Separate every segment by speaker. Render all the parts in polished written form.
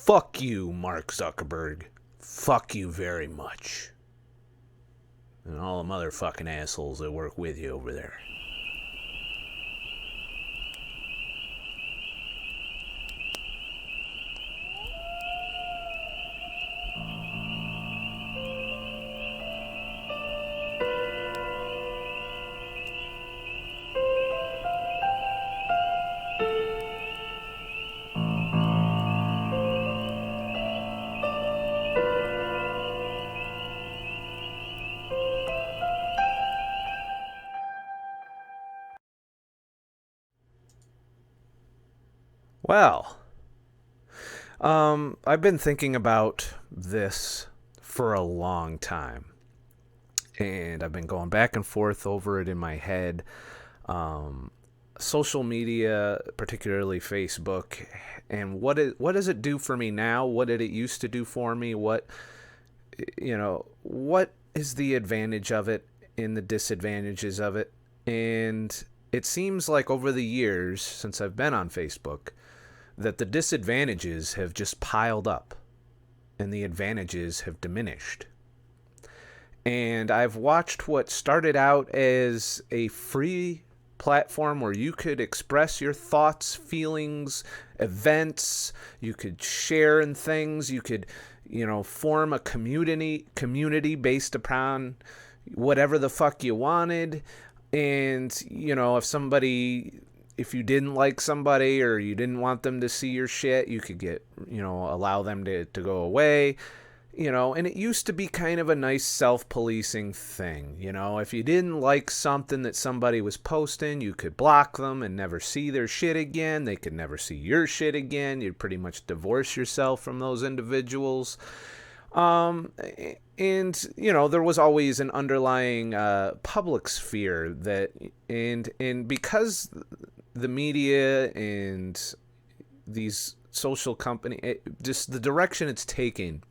Speaker 1: Fuck you, Mark Zuckerberg. Fuck you very much. And all the motherfucking assholes that work with you over there. Well, I've been thinking about this for a long time. And I've been going back and forth over it in my head. Social media, particularly Facebook, and what does it do for me now? What did it used to do for me? What is the advantage of it and the disadvantages of it? And it seems like over the years since I've been on Facebook that the disadvantages have just piled up and the advantages have diminished. And I've watched what started out as a free platform where you could express your thoughts, feelings, events, you could share in things, you could, form a community based upon whatever the fuck you wanted. And, if you didn't like somebody or you didn't want them to see your shit, you could allow them to go away. And it used to be kind of a nice self-policing thing. If you didn't like something that somebody was posting, you could block them and never see their shit again. They could never see your shit again. You'd pretty much divorce yourself from those individuals. There was always an underlying public sphere and because the media and these social company, just the direction it's taking,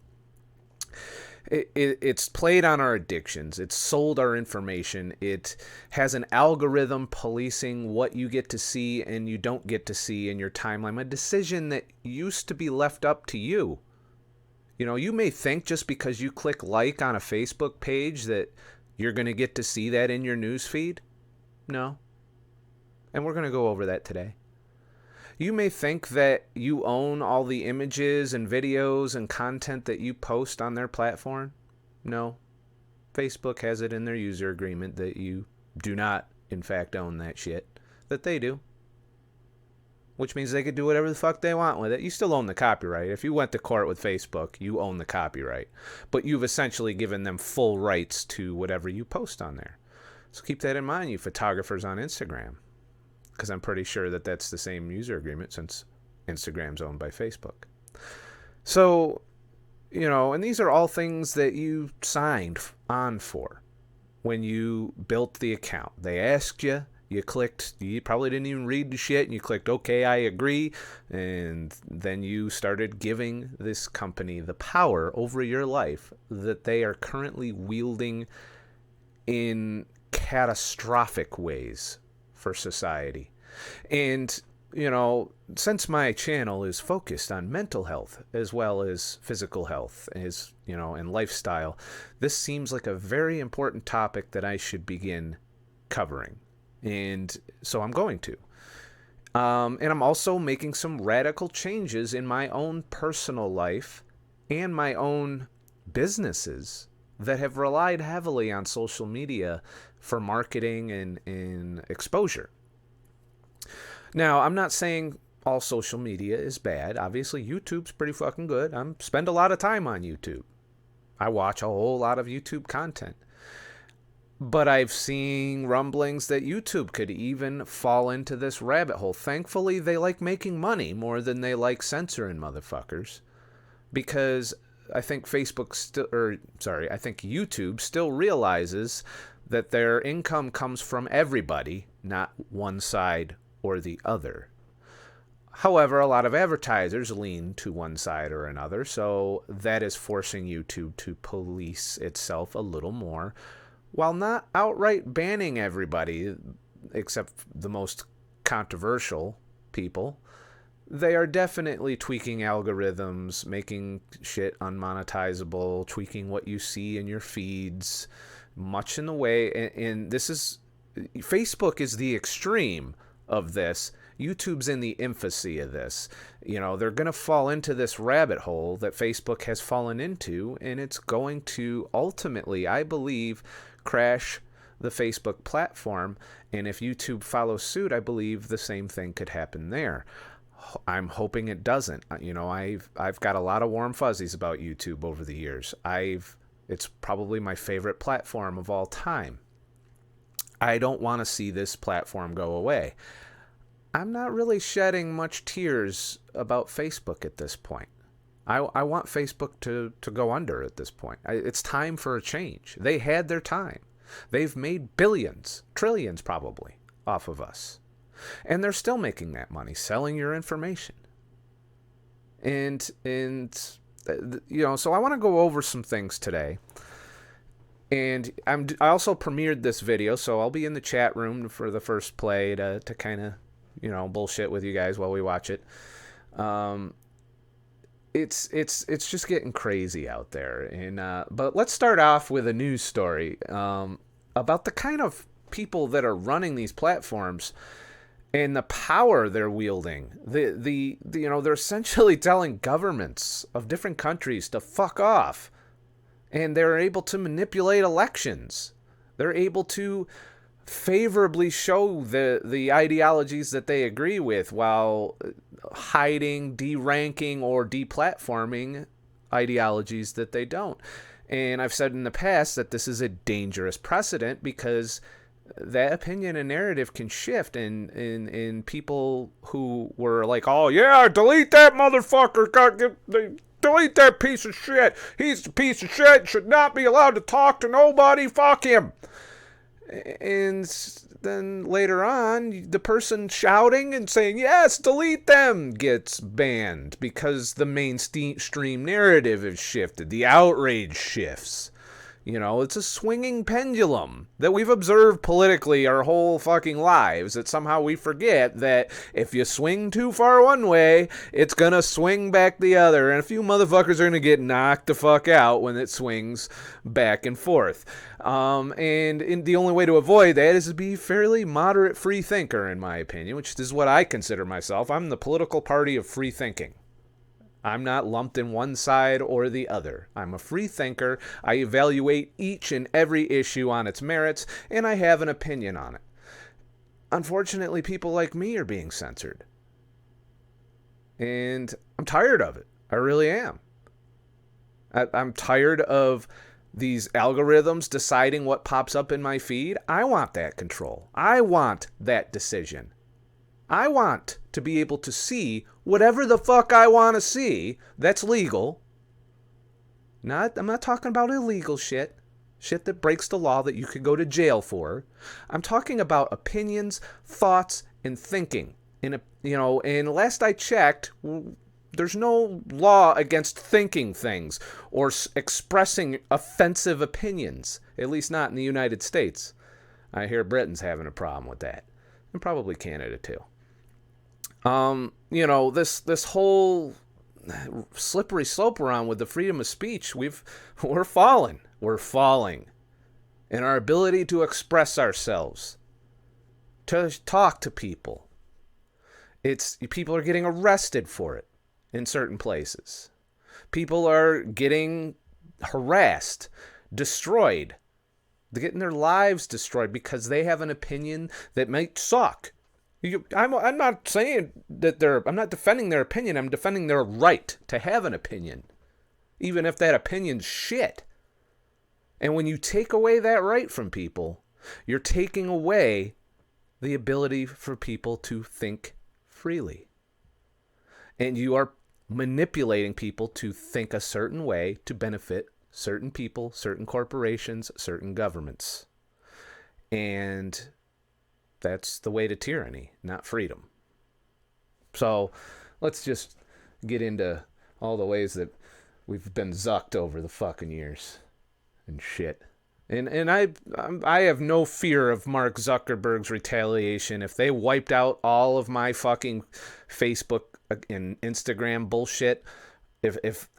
Speaker 1: it's played on our addictions. It's sold our information. It has an algorithm policing what you get to see and you don't get to see in your timeline. A decision that used to be left up to you. You may think just because you click like on a Facebook page that you're going to get to see that in your news feed. No. And we're going to go over that today. You may think that you own all the images and videos and content that you post on their platform. No. Facebook has it in their user agreement that you do not, in fact, own that shit. That they do. Which means they could do whatever the fuck they want with it. You still own the copyright. If you went to court with Facebook, you own the copyright. But you've essentially given them full rights to whatever you post on there. So keep that in mind, you photographers on Instagram. Because I'm pretty sure that that's the same user agreement since Instagram's owned by Facebook. So, and these are all things that you signed on for when you built the account. They asked you, you clicked, you probably didn't even read the shit, and you clicked, okay, I agree, and then you started giving this company the power over your life that they are currently wielding in catastrophic ways for society. And, since my channel is focused on mental health as well as physical health, and lifestyle, this seems like a very important topic that I should begin covering. And so I'm going to. And I'm also making some radical changes in my own personal life and my own businesses that have relied heavily on social media for marketing and exposure. Now, I'm not saying all social media is bad. Obviously, YouTube's pretty fucking good. I spend a lot of time on YouTube. I watch a whole lot of YouTube content. But I've seen rumblings that YouTube could even fall into this rabbit hole. Thankfully, they like making money more than they like censoring motherfuckers. Because I think YouTube still realizes that their income comes from everybody, not one side or the other. However, a lot of advertisers lean to one side or another, so that is forcing YouTube to police itself a little more, while not outright banning everybody, except the most controversial people. they are definitely tweaking algorithms, making shit unmonetizable, tweaking what you see in your feeds, much in the way. And this is, Facebook is the extreme of this. YouTube's in the infancy of this. You know, they're going to fall into this rabbit hole that Facebook has fallen into, and it's going to ultimately, I believe, crash the Facebook platform. And if YouTube follows suit, I believe the same thing could happen there. I'm hoping it doesn't. You know, I've got a lot of warm fuzzies about YouTube over the years. It's probably my favorite platform of all time. I don't want to see this platform go away. I'm not really shedding much tears about Facebook at this point. I want Facebook to go under at this point. It's time for a change. They had their time. They've made billions, trillions probably, off of us. And they're still making that money, selling your information. And you know, so I want to go over some things today. And I also premiered this video, so I'll be in the chat room for the first play to kind of, you know, bullshit with you guys while we watch it. It's just getting crazy out there. And but let's start off with a news story about the kind of people that are running these platforms and the power they're wielding. You know, they're essentially telling governments of different countries to fuck off. And they're able to manipulate elections. They're able to favorably show the ideologies that they agree with while hiding, deranking, or deplatforming ideologies that they don't. And I've said in the past that this is a dangerous precedent because that opinion and narrative can shift in people who were like, oh yeah, delete that motherfucker, delete that piece of shit. He's a piece of shit, should not be allowed to talk to nobody, fuck him. And then later on, the person shouting and saying, yes, delete them, gets banned because the mainstream narrative has shifted. The outrage shifts. You know, it's a swinging pendulum that we've observed politically our whole fucking lives, that somehow we forget that if you swing too far one way, it's going to swing back the other, and a few motherfuckers are going to get knocked the fuck out when it swings back and forth. And the only way to avoid that is to be fairly moderate free thinker, in my opinion, which is what I consider myself. I'm the political party of free thinking. I'm not lumped in one side or the other. I'm a free thinker. I evaluate each and every issue on its merits, and I have an opinion on it. Unfortunately, people like me are being censored. And I'm tired of it. I really am. I'm tired of these algorithms deciding what pops up in my feed. I want that control. I want that decision. I want to be able to see whatever the fuck I want to see that's legal. I'm not talking about illegal shit. Shit that breaks the law that you could go to jail for. I'm talking about opinions, thoughts, and thinking. And last I checked, there's no law against thinking things or expressing offensive opinions. At least not in the United States. I hear Britain's having a problem with that. And probably Canada too. This whole slippery slope we're on with the freedom of speech, we're falling. We're falling in our ability to express ourselves, to talk to people. People are getting arrested for it in certain places. People are getting harassed, destroyed. They're getting their lives destroyed because they have an opinion that might suck. I'm not saying that I'm not defending their opinion. I'm defending their right to have an opinion, even if that opinion's shit. And when you take away that right from people, you're taking away the ability for people to think freely. And you are manipulating people to think a certain way to benefit certain people, certain corporations, certain governments. And that's the way to tyranny, not freedom. So let's just get into all the ways that we've been zucked over the fucking years and shit. And I have no fear of Mark Zuckerberg's retaliation. If they wiped out all of my fucking Facebook in Instagram bullshit. If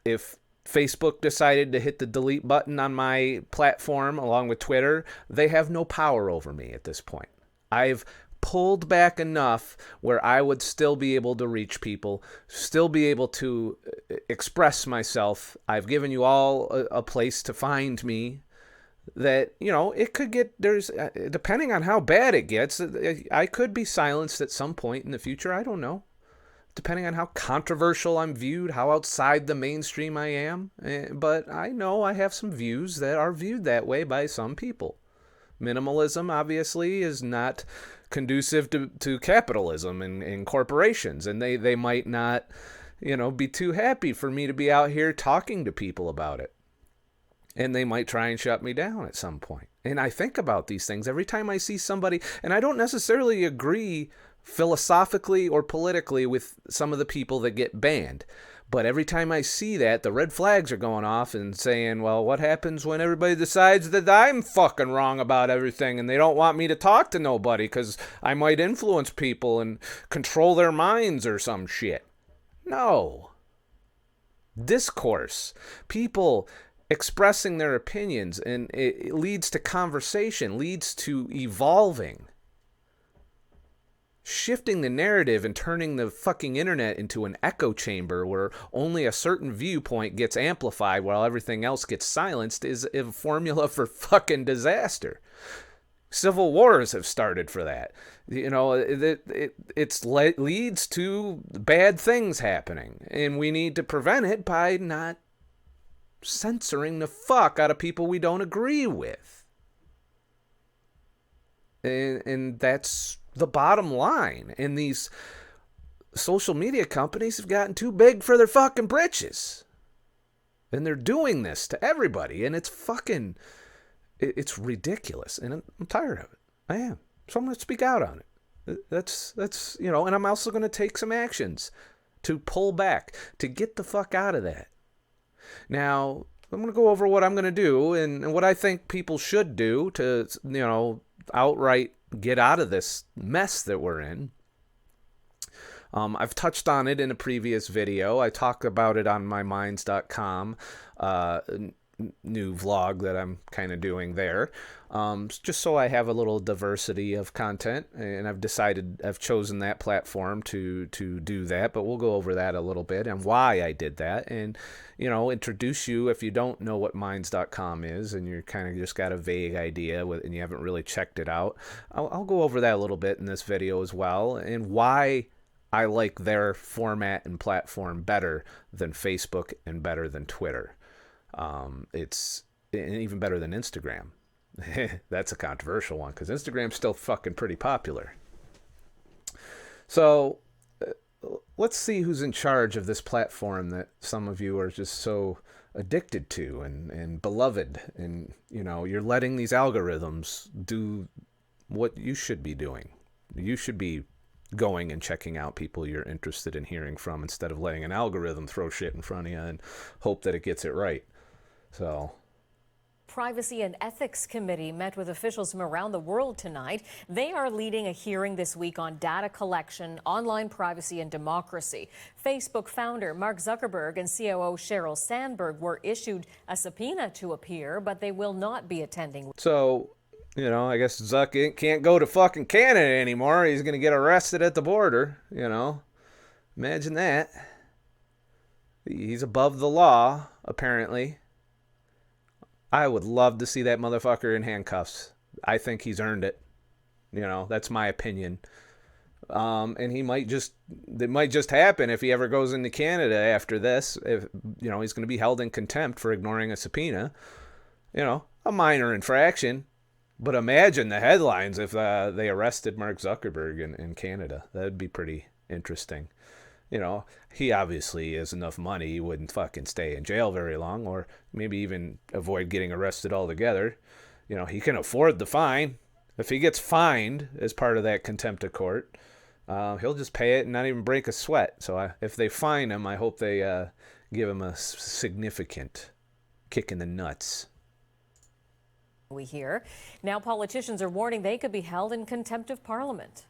Speaker 1: Facebook decided to hit the delete button on my platform along with Twitter, they have no power over me at this point. I've pulled back enough where I would still be able to reach people, still be able to express myself. I've given you all a place to find me. That, you know, it could get, depending on how bad it gets, I could be silenced at some point in the future. I don't know. Depending on how controversial I'm viewed, how outside the mainstream I am. But I know I have some views that are viewed that way by some people. Minimalism, obviously, is not conducive to capitalism and corporations. And they might not, you know, be too happy for me to be out here talking to people about it. And they might try and shut me down at some point. And I think about these things every time I see somebody, and I don't necessarily agree philosophically or politically with some of the people that get banned. But every time I see that, the red flags are going off and saying, well, what happens when everybody decides that I'm fucking wrong about everything and they don't want me to talk to nobody because I might influence people and control their minds or some shit? No. Discourse. People expressing their opinions, and it leads to conversation, leads to evolving. Shifting the narrative and turning the fucking internet into an echo chamber where only a certain viewpoint gets amplified while everything else gets silenced is a formula for fucking disaster. Civil wars have started for that. You know, it leads to bad things happening, and we need to prevent it by not censoring the fuck out of people we don't agree with. And that's the bottom line. And these social media companies have gotten too big for their fucking britches. And they're doing this to everybody. And it's fucking, it's ridiculous. And I'm tired of it. I am. So I'm going to speak out on it. That's, you know, and I'm also going to take some actions to pull back, to get the fuck out of that. Now, I'm going to go over what I'm going to do and what I think people should do to, you know, outright get out of this mess that we're in. I've touched on it in a previous video. I talk about it on myminds.com, new vlog that I'm kind of doing there, just so I have a little diversity of content, and I've chosen that platform to do that, but we'll go over that a little bit and why I did that, and, you know, introduce you if you don't know what minds.com is and you're kind of just got a vague idea and you haven't really checked it out. I'll go over that a little bit in this video as well, and why I like their format and platform better than Facebook and better than Twitter. It's even better than Instagram. That's a controversial one because Instagram's still fucking pretty popular. So let's see who's in charge of this platform that some of you are just so addicted to and beloved. And, you know, you're letting these algorithms do what you should be doing. You should be going and checking out people you're interested in hearing from instead of letting an algorithm throw shit in front of you and hope that it gets it right. So,
Speaker 2: Privacy and Ethics Committee met with officials from around the world tonight. They are leading a hearing this week on data collection, online privacy, and democracy. Facebook founder Mark Zuckerberg and COO Sheryl Sandberg were issued a subpoena to appear, but they will not be attending.
Speaker 1: So, you know, I guess Zuck can't go to fucking Canada anymore. He's going to get arrested at the border, you know. Imagine that. He's above the law, apparently. I would love to see that motherfucker in handcuffs. I think he's earned it. You know, that's my opinion. And it might just happen if he ever goes into Canada after this. If, you know, he's going to be held in contempt for ignoring a subpoena. You know, a minor infraction. But imagine the headlines if they arrested Mark Zuckerberg in Canada. That'd be pretty interesting. You know, he obviously has enough money. He wouldn't fucking stay in jail very long, or maybe even avoid getting arrested altogether. You know, he can afford the fine. If he gets fined as part of that contempt of court, he'll just pay it and not even break a sweat. So if they fine him, I hope they give him a significant kick in the nuts.
Speaker 2: We hear now politicians are warning they could be held in contempt of Parliament.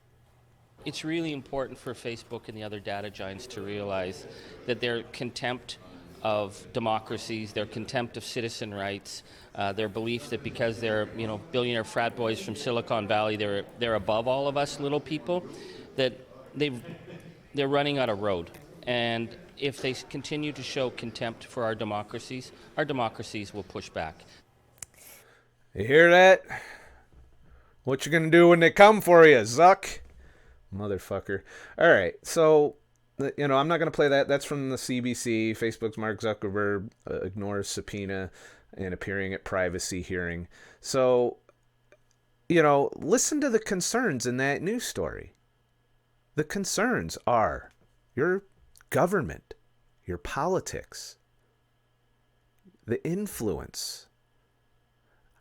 Speaker 3: It's really important for Facebook and the other data giants to realize that their contempt of democracies, their contempt of citizen rights, their belief that because they're billionaire frat boys from Silicon Valley, they're above all of us little people, that they're running out of road. And if they continue to show contempt for our democracies will push back.
Speaker 1: You hear that? What you gonna do when they come for you, Zuck? Motherfucker. All right, so I'm not gonna play that. That's from the CBC. Facebook's Mark Zuckerberg ignores subpoena and appearing at privacy hearing. So, listen to the concerns in that news story. The concerns are your government, your politics, the influence,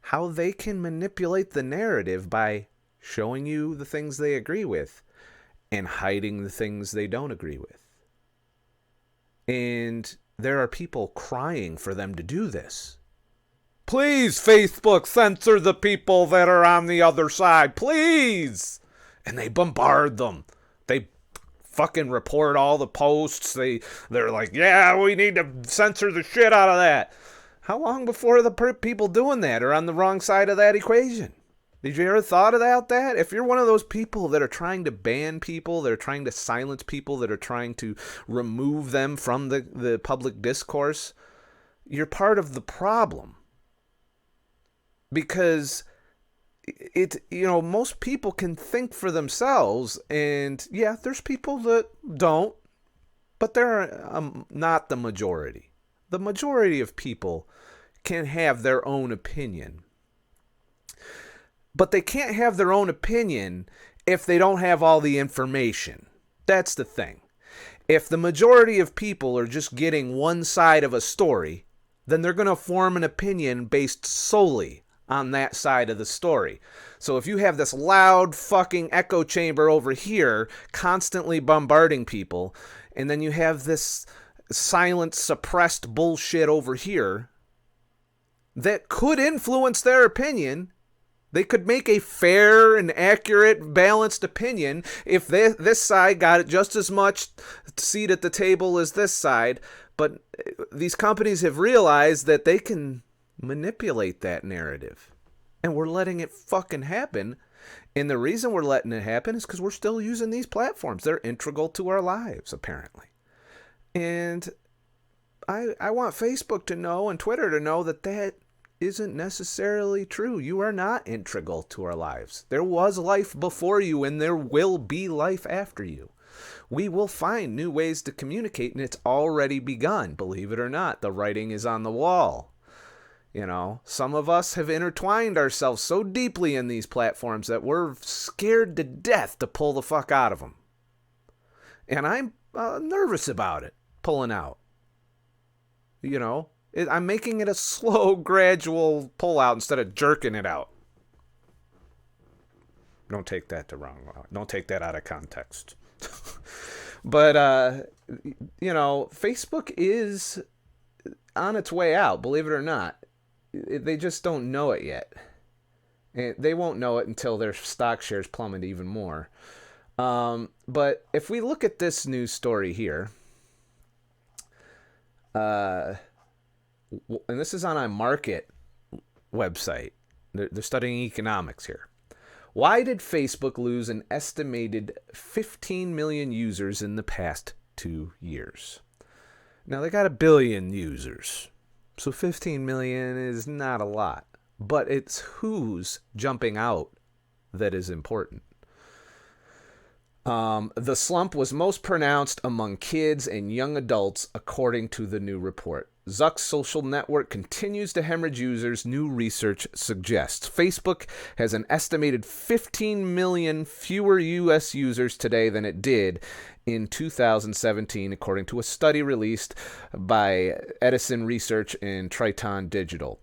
Speaker 1: how they can manipulate the narrative by showing you the things they agree with and hiding the things they don't agree with. And there are people crying for them to do this. Please, Facebook, censor the people that are on the other side, please. And they bombard them. They fucking report all the posts. They're like, yeah, we need to censor the shit out of that. How long before the people doing that are on the wrong side of that equation? Did you ever thought about that? If you're one of those people that are trying to ban people, that are trying to silence people, that are trying to remove them from the public discourse, you're part of the problem. Because most people can think for themselves, and yeah, there's people that don't, but they're not the majority. The majority of people can have their own opinion. But they can't have their own opinion if they don't have all the information. That's the thing. If the majority of people are just getting one side of a story, then they're going to form an opinion based solely on that side of the story. So if you have this loud fucking echo chamber over here constantly bombarding people, and then you have this silent, suppressed bullshit over here that could influence their opinion, they could make a fair and accurate, balanced opinion if this side got just as much seat at the table as this side. But these companies have realized that they can manipulate that narrative. And we're letting it fucking happen. And the reason we're letting it happen is because we're still using these platforms. They're integral to our lives, apparently. And I want Facebook to know and Twitter to know that isn't necessarily true. You are not integral to our lives. There was life before you, and there will be life after you. We will find new ways to communicate, and it's already begun. Believe it or not, the writing is on the wall. Some of us have intertwined ourselves so deeply in these platforms that we're scared to death to pull the fuck out of them. And I'm nervous about it, pulling out. I'm making it a slow, gradual pull out instead of jerking it out. Don't take that the wrong way. Don't take that out of context. But, Facebook is on its way out, believe it or not. They just don't know it yet. And they won't know it until their stock shares plummet even more. But if we look at this news story here, and this is on a market website. They're studying economics here. Why did Facebook lose an estimated 15 million users in the past 2 years? Now, they got 1 billion users, so 15 million is not a lot. But it's who's jumping out that is important. The slump was most pronounced among kids and young adults, according to the new report. Zuck's social network continues to hemorrhage users, new research suggests. Facebook has an estimated 15 million fewer U.S. users today than it did in 2017, according to a study released by Edison Research and Triton Digital.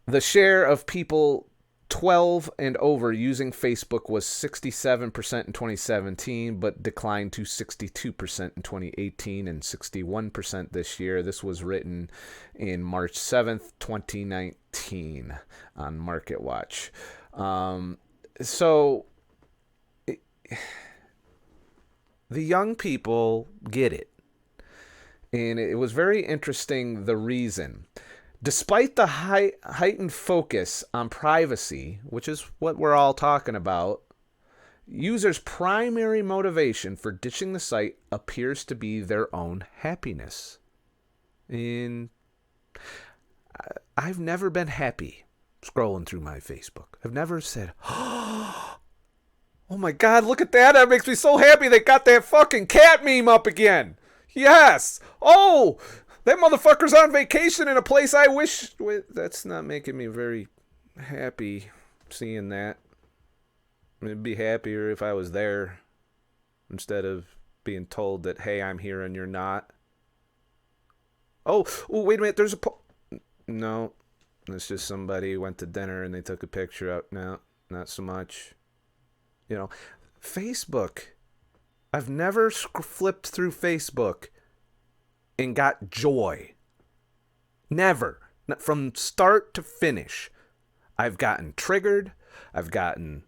Speaker 1: The share of people 12 and over using Facebook was 67% in 2017, but declined to 62% in 2018 and 61% this year. This was written in March 7th, 2019 on MarketWatch. So The young people get it. And it was very interesting, the reason. Despite the heightened focus on privacy, which is what we're all talking about, users' primary motivation for ditching the site appears to be their own happiness. And I've never been happy scrolling through my Facebook. I've never said, oh my God, look at that. That makes me so happy they got that fucking cat meme up again. Yes. Oh, that motherfucker's on vacation in a place I wish. That's not making me very happy seeing that. I'd be happier if I was there instead of being told that, hey, I'm here and you're not. Oh, wait a minute. There's a... No, it's just somebody who went to dinner and they took a picture out. No, not so much. You know, Facebook. I've never flipped through Facebook and got joy. Never. From start to finish. I've gotten triggered. I've gotten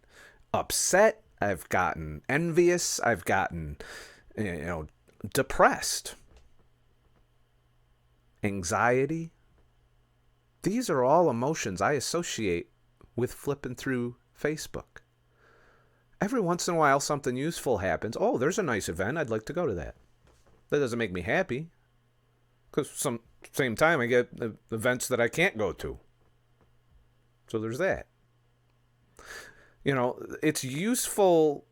Speaker 1: upset. I've gotten envious. I've gotten, depressed. Anxiety. These are all emotions I associate with flipping through Facebook. Every once in a while, something useful happens. Oh, there's a nice event. I'd like to go to that. That doesn't make me happy. Because same time, I get events that I can't go to. So there's that. You know, its usefulness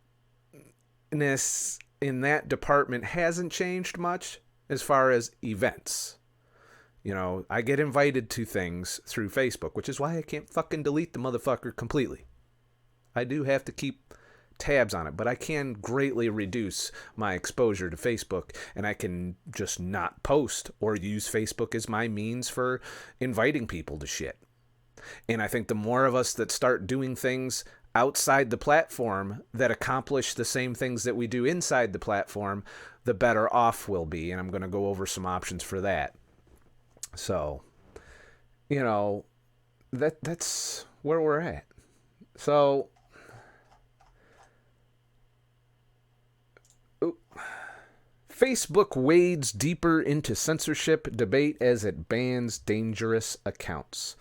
Speaker 1: in that department hasn't changed much as far as events. You know, I get invited to things through Facebook, which is why I can't fucking delete the motherfucker completely. I do have to keep tabs on it, but I can greatly reduce my exposure to Facebook, and I can just not post or use Facebook as my means for inviting people to shit. And I think the more of us that start doing things outside the platform that accomplish the same things that we do inside the platform, the better off we'll be. And I'm going to go over some options for that. So, you know, that's where we're at. So, Facebook wades deeper into censorship debate as it bans dangerous accounts.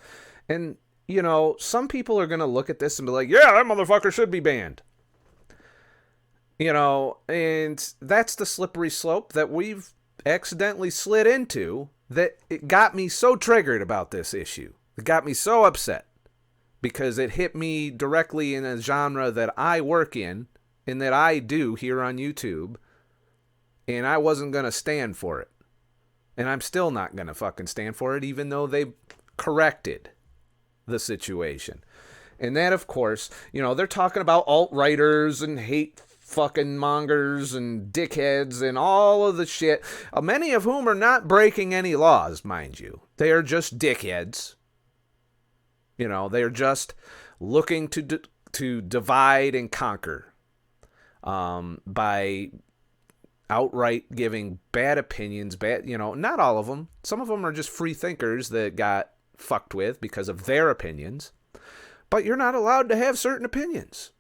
Speaker 1: And, you know, some people are going to look at this and be like, yeah, that motherfucker should be banned. You know, and that's the slippery slope that we've accidentally slid into, that it got me so triggered about this issue. It got me so upset because it hit me directly in a genre that I work in and that I do here on YouTube. And I wasn't going to stand for it. And I'm still not going to fucking stand for it, even though they corrected the situation. And that, of course, you know, they're talking about alt-writers and hate fucking mongers and dickheads and all of the shit, many of whom are not breaking any laws, mind you. They are just dickheads. You know, they are just looking to divide and conquer by outright giving bad opinions, not all of them. Some of them are just free thinkers that got fucked with because of their opinions. But you're not allowed to have certain opinions.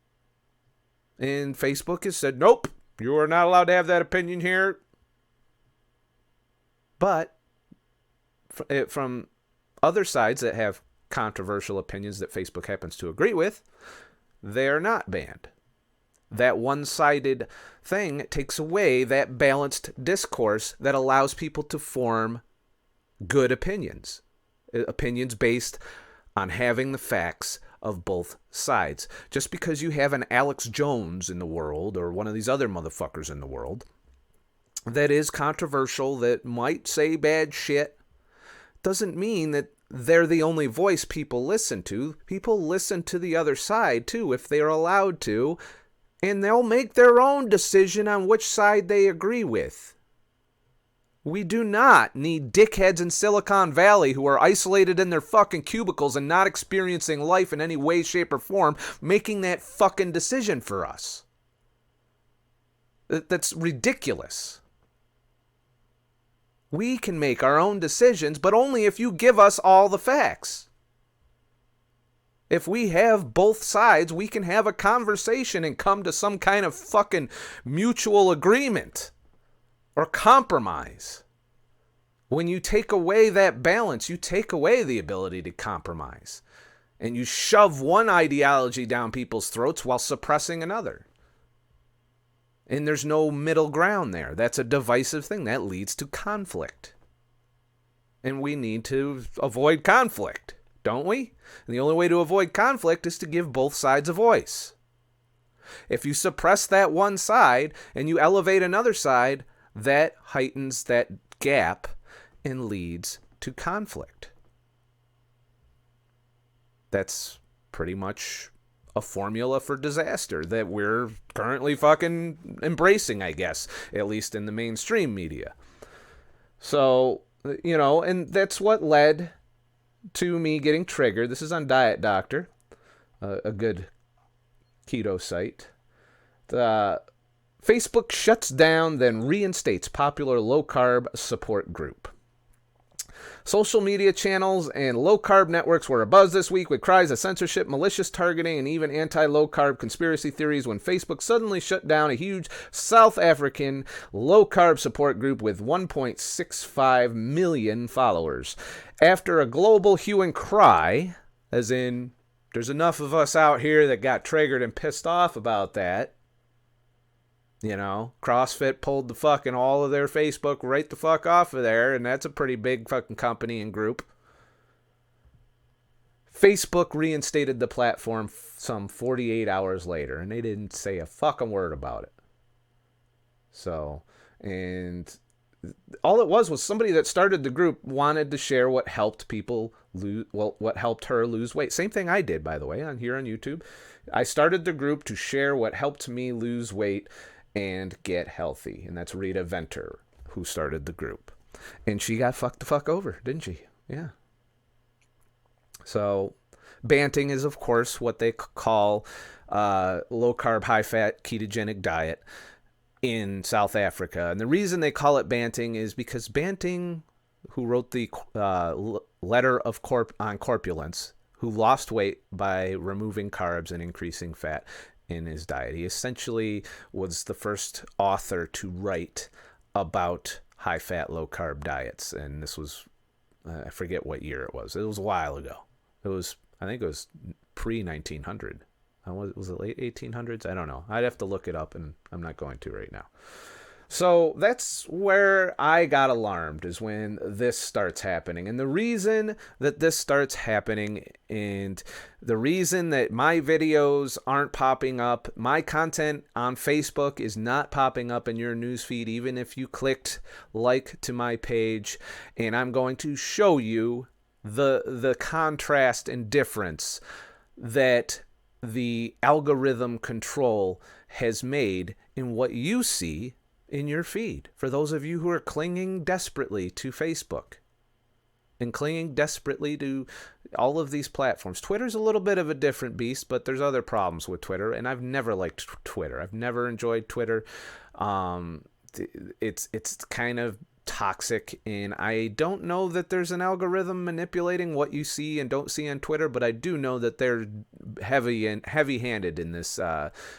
Speaker 1: And Facebook has said, nope, you are not allowed to have that opinion here. But from other sides that have controversial opinions that Facebook happens to agree with, they're not banned. That one-sided thing takes away that balanced discourse that allows people to form good opinions. Opinions based on having the facts of both sides. Just because you have an Alex Jones in the world or one of these other motherfuckers in the world that is controversial, that might say bad shit, doesn't mean that they're the only voice people listen to. People listen to the other side too if they're allowed to, and they'll make their own decision on which side they agree with. We do not need dickheads in Silicon Valley who are isolated in their fucking cubicles and not experiencing life in any way, shape, or form making that fucking decision for us. That's ridiculous. We can make our own decisions, but only if you give us all the facts. If we have both sides, we can have a conversation and come to some kind of fucking mutual agreement or compromise. When you take away that balance, you take away the ability to compromise. And you shove one ideology down people's throats while suppressing another. And there's no middle ground there. That's a divisive thing. That leads to conflict. And we need to avoid conflict, don't we? And the only way to avoid conflict is to give both sides a voice. If you suppress that one side and you elevate another side, that heightens that gap and leads to conflict. That's pretty much a formula for disaster that we're currently fucking embracing, I guess, at least in the mainstream media. So, you know, and that's what led to me getting triggered. This is on Diet Doctor, a good keto site. Facebook shuts down, then reinstates popular low-carb support group. Social media channels and low-carb networks were abuzz this week with cries of censorship, malicious targeting, and even anti-low-carb conspiracy theories when Facebook suddenly shut down a huge South African low-carb support group with 1.65 million followers. After a global hue and cry, as in, there's enough of us out here that got triggered and pissed off about that. You know, CrossFit pulled the fucking all of their Facebook right the fuck off of there, and that's a pretty big fucking company and group. Facebook reinstated the platform some 48 hours later, and they didn't say a fucking word about it. So, and all it was somebody that started the group wanted to share what helped people lose, well, what helped her lose weight. Same thing I did, by the way, on YouTube. I started the group to share what helped me lose weight and get healthy. And that's Rita Venter, who started the group. And she got fucked the fuck over, didn't she? Yeah. So, banting is, of course, what they call low-carb, high-fat, ketogenic diet in South Africa. And the reason they call it banting is because Banting, who wrote the letter of on corpulence, who lost weight by removing carbs and increasing fat in his diet. He essentially was the first author to write about high-fat, low-carb diets. And this was, I forget what year it was. It was a while ago. I think it was pre-1900. Was it late 1800s? I don't know. I'd have to look it up, and I'm not going to right now. So that's where I got alarmed, is when this starts happening. And the reason that this starts happening, and the reason that my videos aren't popping up, my content on Facebook is not popping up in your newsfeed, even if you clicked like to my page, and I'm going to show you the contrast and difference that the algorithm control has made in what you see in your feed. For those of you who are clinging desperately to Facebook and clinging desperately to all of these platforms. Twitter's a little bit of a different beast, but there's other problems with Twitter, and I've never liked Twitter. I've never enjoyed Twitter. It's kind of toxic, and I don't know that there's an algorithm manipulating what you see and don't see on Twitter, but I do know that they're heavy-handed in this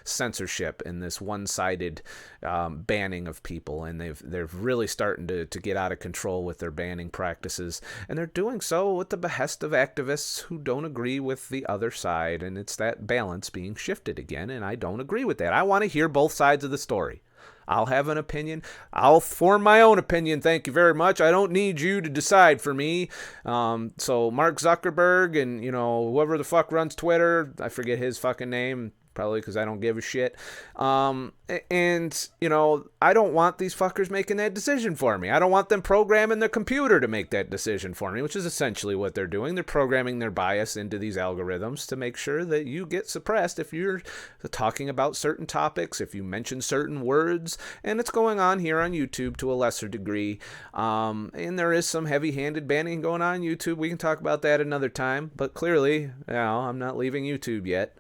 Speaker 1: censorship and this one-sided banning of people, and they're really starting to get out of control with their banning practices, and they're doing so at the behest of activists who don't agree with the other side, and it's that balance being shifted again, and I don't agree with that. I want to hear both sides of the story. I'll have an opinion. I'll form my own opinion. Thank you very much. I don't need you to decide for me. So Mark Zuckerberg and, whoever the fuck runs Twitter, I forget his fucking name, probably because I don't give a shit. I don't want these fuckers making that decision for me. I don't want them programming the computer to make that decision for me, which is essentially what they're doing. They're programming their bias into these algorithms to make sure that you get suppressed if you're talking about certain topics, if you mention certain words, and it's going on here on YouTube to a lesser degree. And there is some heavy-handed banning going on YouTube. We can talk about that another time, but clearly, I'm not leaving YouTube yet.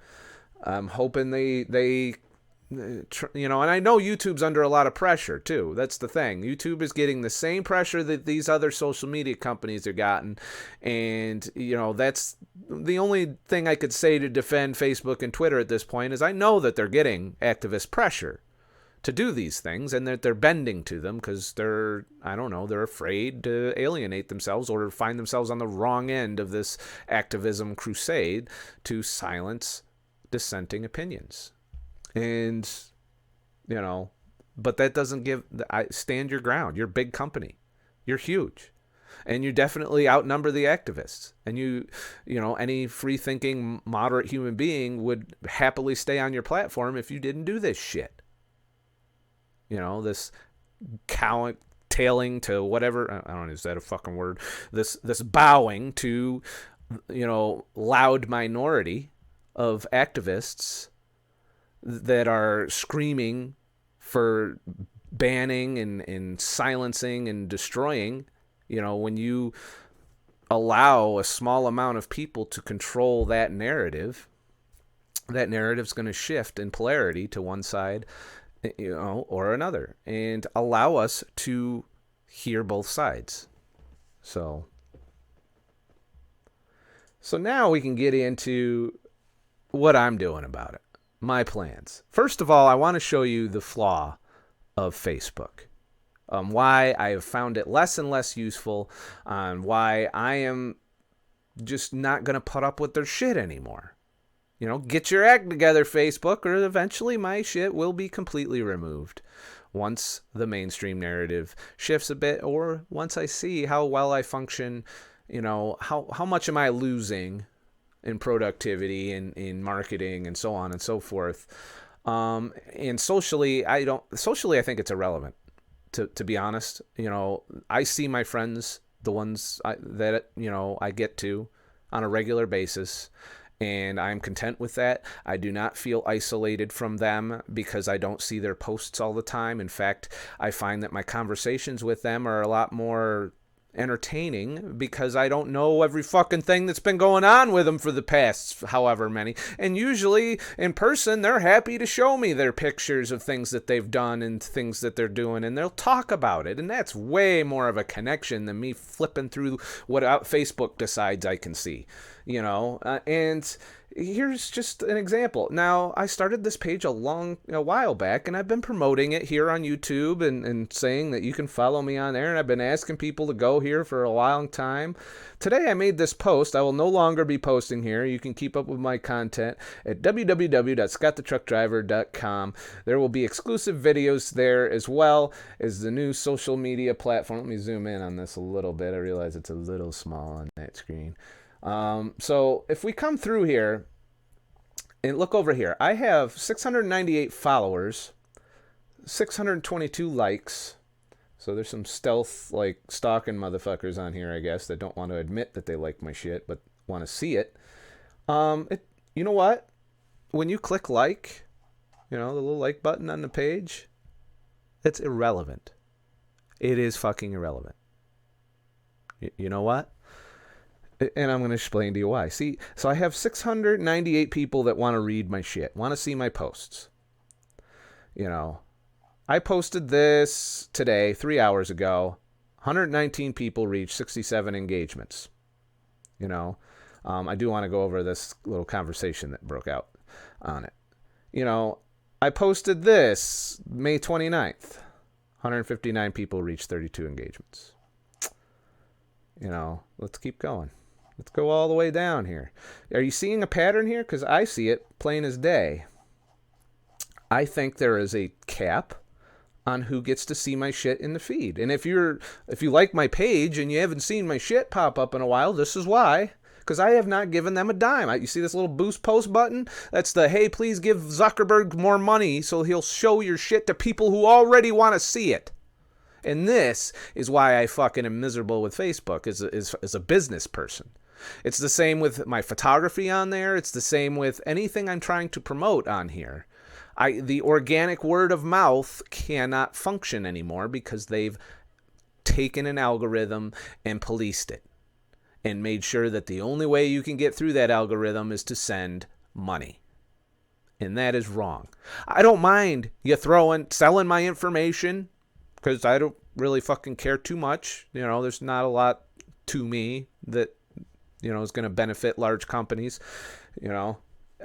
Speaker 1: I'm hoping they you know, and I know YouTube's under a lot of pressure too. That's the thing. YouTube is getting the same pressure that these other social media companies are gotten. And, you know, that's the only thing I could say to defend Facebook and Twitter at this point is I know that they're getting activist pressure to do these things and that they're bending to them because they're, I don't know, they're afraid to alienate themselves or find themselves on the wrong end of this activism crusade to silence dissenting opinions. And, you know, but that doesn't give, stand your ground. You're a big company. You're huge. And you definitely outnumber the activists. And you know, any free-thinking, moderate human being would happily stay on your platform if you didn't do this shit. You know, this tailing to whatever, I don't know, is that a fucking word? This bowing to, you know, loud minority of activists that are screaming for banning and silencing and destroying. You know, when you allow a small amount of people to control that narrative's going to shift in polarity to one side, you know, or another, and allow us to hear both sides. So now we can get into what I'm doing about it. My plans. First of all, I want to show you the flaw of Facebook. Why I have found it less and less useful, on why I am just not going to put up with their shit anymore. You know, get your act together, Facebook, or eventually my shit will be completely removed once the mainstream narrative shifts a bit, or once I see how well I function, you know, how much am I losing in productivity and in marketing and so on and so forth. And socially, I think it's irrelevant, to be honest. You know, I see my friends, the ones that, you know, I get to on a regular basis, and I'm content with that. I do not feel isolated from them because I don't see their posts all the time. In fact, I find that my conversations with them are a lot more entertaining because I don't know every fucking thing that's been going on with them for the past however many. And usually in person, they're happy to show me their pictures of things that they've done and things that they're doing, and they'll talk about it. And that's way more of a connection than me flipping through what Facebook decides I can see, you know. And here's just an example. Now, I started this page a while back, and I've been promoting it here on YouTube and saying that you can follow me on there, and I've been asking people to go here for a long time. Today, I made this post. I will no longer be posting here. You can keep up with my content at www.ScottTheTruckDriver.com. There will be exclusive videos there as well as the new social media platform. Let me zoom in on this a little bit. I realize it's a little small on that screen. So if we come through here and look over here, I have 698 followers, 622 likes. So there's some stealth, like, stalking motherfuckers on here, I guess, that don't want to admit that they like my shit, but want to see it. You know what? When you click like, you know, the little like button on the page, it's irrelevant. It is fucking irrelevant. You know what? And I'm going to explain to you why. See, so I have 698 people that want to read my shit, want to see my posts. You know, I posted this today, 3 hours ago. 119 people reached, 67 engagements. You know, I do want to go over this little conversation that broke out on it. You know, I posted this May 29th. 159 people reached, 32 engagements. You know, let's keep going. Let's go all the way down here. Are you seeing a pattern here? Because I see it plain as day. I think there is a cap on who gets to see my shit in the feed. And if you like my page and you haven't seen my shit pop up in a while, this is why. Because I have not given them a dime. You see this little boost post button? That's the, hey, please give Zuckerberg more money so he'll show your shit to people who already want to see it. And this is why I fucking am miserable with Facebook as a business person. It's the same with my photography on there. It's the same with anything I'm trying to promote on here. The organic word of mouth cannot function anymore because they've taken an algorithm and policed it and made sure that the only way you can get through that algorithm is to send money. And that is wrong. I don't mind you selling my information, because I don't really fucking care too much. There's not a lot to me that, is going to benefit large companies.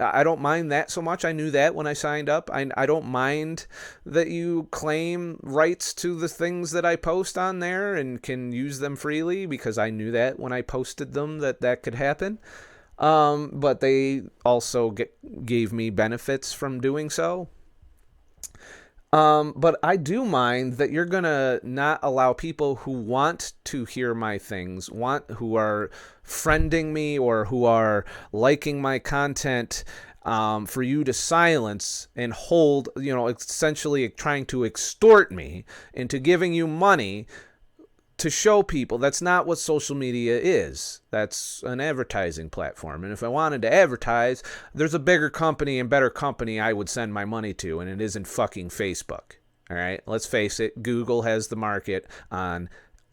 Speaker 1: I don't mind that so much. I knew that when I signed up. I don't mind that you claim rights to the things that I post on there and can use them freely, because I knew that when I posted them that could happen. But they also gave me benefits from doing so. But I do mind that you're going to not allow people who want to hear my things, who are friending me or who are liking my content, for you to silence and hold, essentially trying to extort me into giving you money to show people. That's not what social media is. That's an advertising platform. And if I wanted to advertise, there's a bigger company and better company I would send my money to, and it isn't fucking Facebook. All right? Let's face it, Google has the market on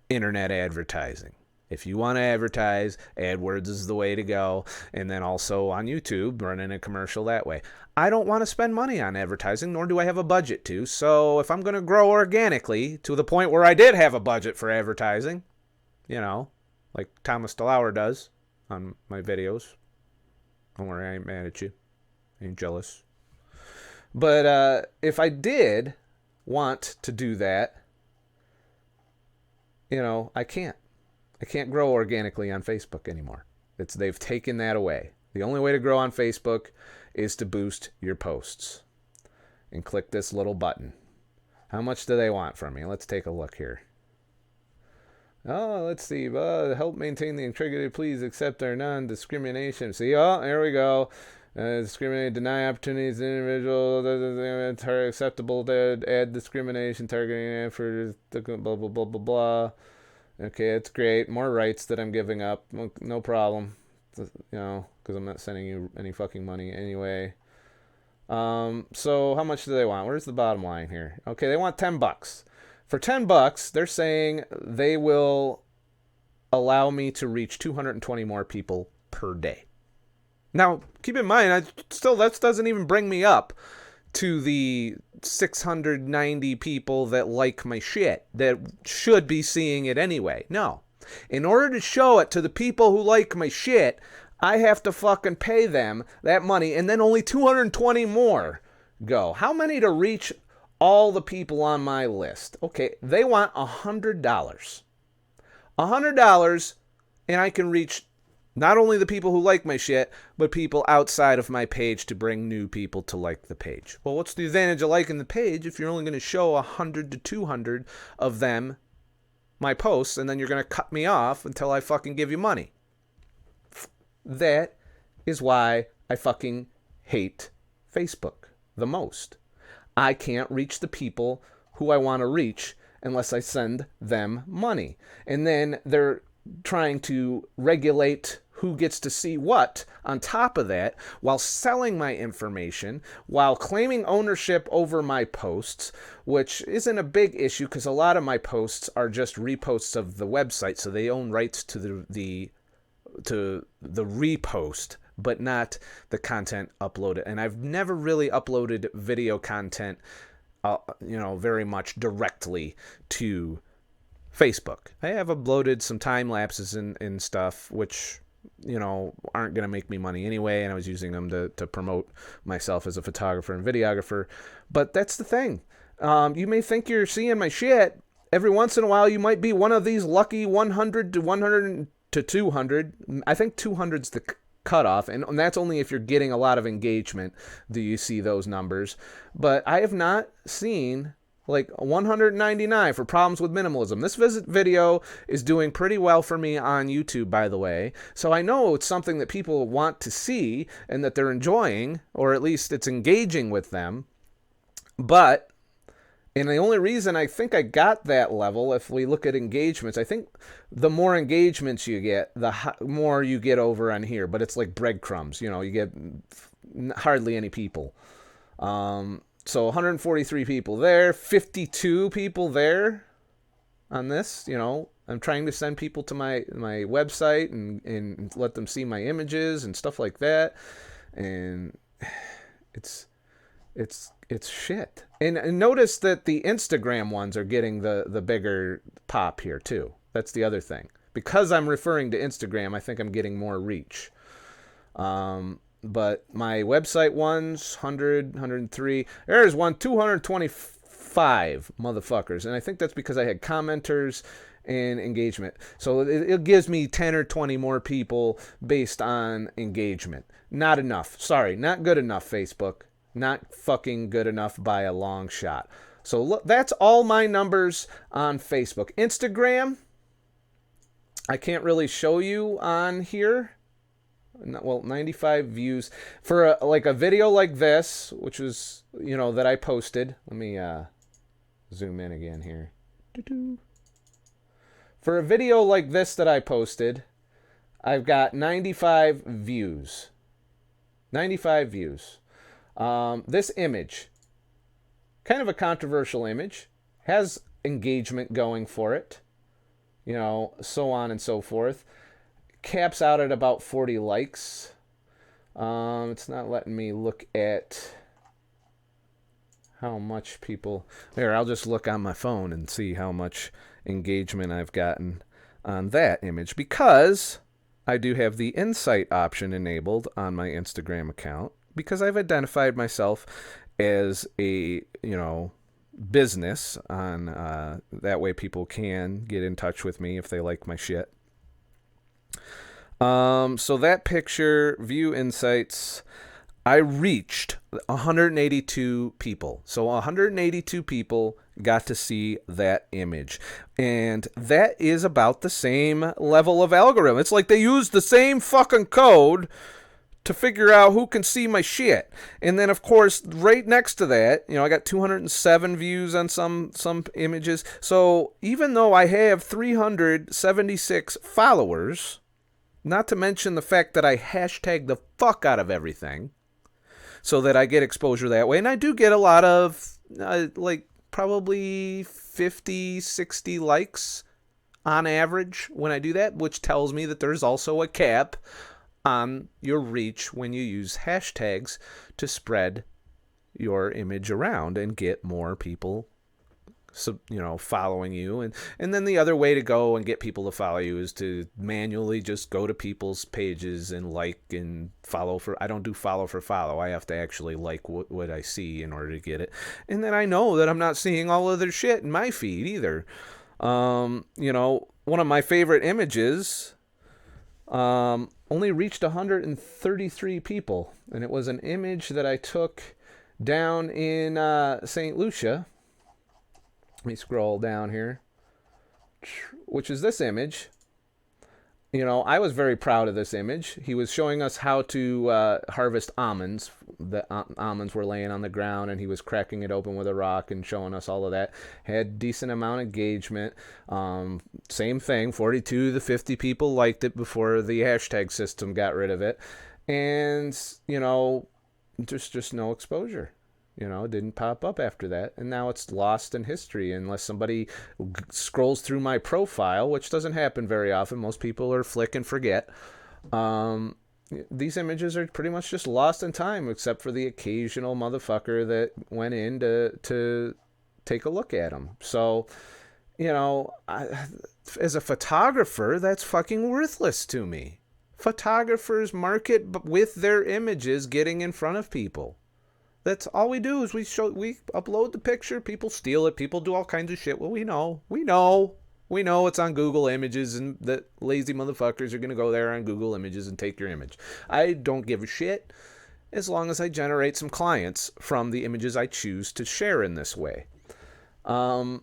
Speaker 1: internet advertising. If you want to advertise, AdWords is the way to go. And then also on YouTube, running a commercial that way. I don't want to spend money on advertising, nor do I have a budget to. So if I'm going to grow organically to the point where I did have a budget for advertising, like Thomas DeLauer does on my videos. Don't worry, I ain't mad at you. I ain't jealous. But if I did want to do that, I can't. I can't grow organically on Facebook anymore. They've taken that away. The only way to grow on Facebook is to boost your posts. And click this little button. How much do they want from me? Let's take a look here. Oh, let's see. Help maintain the integrity. Please accept our non-discrimination. See, there we go. Discriminate, deny opportunities to individuals. Acceptable to add discrimination, targeting for blah, blah, blah, blah, blah. Okay, it's great. More rights that I'm giving up. No problem. Because I'm not sending you any fucking money anyway. So how much do they want? Where's the bottom line here? Okay, they want $10. For $10, they're saying they will allow me to reach 220 more people per day. Now, keep in mind, that doesn't even bring me up to the 690 people that like my shit, that should be seeing it anyway. No. In order to show it to the people who like my shit, I have to fucking pay them that money, and then only 220 more go. How many to reach all the people on my list? Okay, they want $100. $100, and I can reach not only the people who like my shit, but people outside of my page to bring new people to like the page. Well, what's the advantage of liking the page if you're only going to show 100 to 200 of them my posts, and then you're going to cut me off until I fucking give you money? That is why I fucking hate Facebook the most. I can't reach the people who I want to reach unless I send them money. And then they're trying to regulate who gets to see what on top of that, while selling my information, while claiming ownership over my posts, which isn't a big issue because a lot of my posts are just reposts of the website, so they own rights to the repost, but not the content uploaded. And I've never really uploaded video content, very much directly to Facebook. I have uploaded some time lapses and stuff, which aren't going to make me money anyway, and I was using them to promote myself as a photographer and videographer. But that's the thing. You may think you're seeing my shit. Every once in a while, you might be one of these lucky 100 to 100 to 200. I think 200's the cutoff, and that's only if you're getting a lot of engagement do you see those numbers. But I have not seen like 199 for problems with minimalism. This video is doing pretty well for me on YouTube, by the way. So I know it's something that people want to see and that they're enjoying, or at least it's engaging with them. And the only reason I think I got that level, if we look at engagements, I think the more engagements you get, the more you get over on here. But it's like breadcrumbs. You get hardly any people. So 143 people there, 52 people there on this. I'm trying to send people to my website and let them see my images and stuff like that. And it's It's shit. And notice that the Instagram ones are getting the bigger pop here too. That's the other thing. Because I'm referring to Instagram, I think I'm getting more reach. But my website ones, 100, 103. There's one, 225 motherfuckers. And I think that's because I had commenters and engagement. So it gives me 10 or 20 more people based on engagement. Not enough. Sorry, not good enough, Facebook. Not fucking good enough by a long shot. So look, that's all my numbers on Facebook. Instagram, I can't really show you on here. Well, 95 views for a video like this, which was, that I posted. Let me zoom in again here. For a video like this that I posted, I've got 95 views. 95 views. This image, kind of a controversial image, has engagement going for it, so on and so forth. Caps out at about 40 likes. It's not letting me look at how much people... There, I'll just look on my phone and see how much engagement I've gotten on that image, because I do have the insight option enabled on my Instagram account, because I've identified myself as a, business on that way people can get in touch with me if they like my shit. So that picture, view insights, I reached 182 people. So 182 people got to see that image. And that is about the same level of algorithm. It's like they used the same fucking code to figure out who can see my shit. And then, of course, right next to that, I got 207 views on some images. So even though I have 376 followers, not to mention the fact that I hashtag the fuck out of everything so that I get exposure that way. And I do get a lot of, probably 50, 60 likes on average when I do that, which tells me that there's also a cap on your reach when you use hashtags to spread your image around and get more people following you. And then the other way to go and get people to follow you is to manually just go to people's pages and like and follow I don't do follow for follow. I have to actually like what I see in order to get it. And then I know that I'm not seeing all of their shit in my feed either. One of my favorite images only reached 133 people, and it was an image that I took down in St. Lucia. Let me scroll down here, which is this image. I was very proud of this image. He was showing us how to harvest almonds. The almonds were laying on the ground, and he was cracking it open with a rock and showing us all of that. Had decent amount of engagement. Same thing, 42 to 50 people liked it before the hashtag system got rid of it. And, just no exposure. It didn't pop up after that. And now it's lost in history unless somebody scrolls through my profile, which doesn't happen very often. Most people are flick and forget. These images are pretty much just lost in time, except for the occasional motherfucker that went in to take a look at them. So, as a photographer, that's fucking worthless to me. Photographers market with their images getting in front of people. That's all we do is we upload the picture, people steal it, people do all kinds of shit. Well, we know it's on Google Images, and that lazy motherfuckers are going to go there on Google Images and take your image. I don't give a shit as long as I generate some clients from the images I choose to share in this way. That's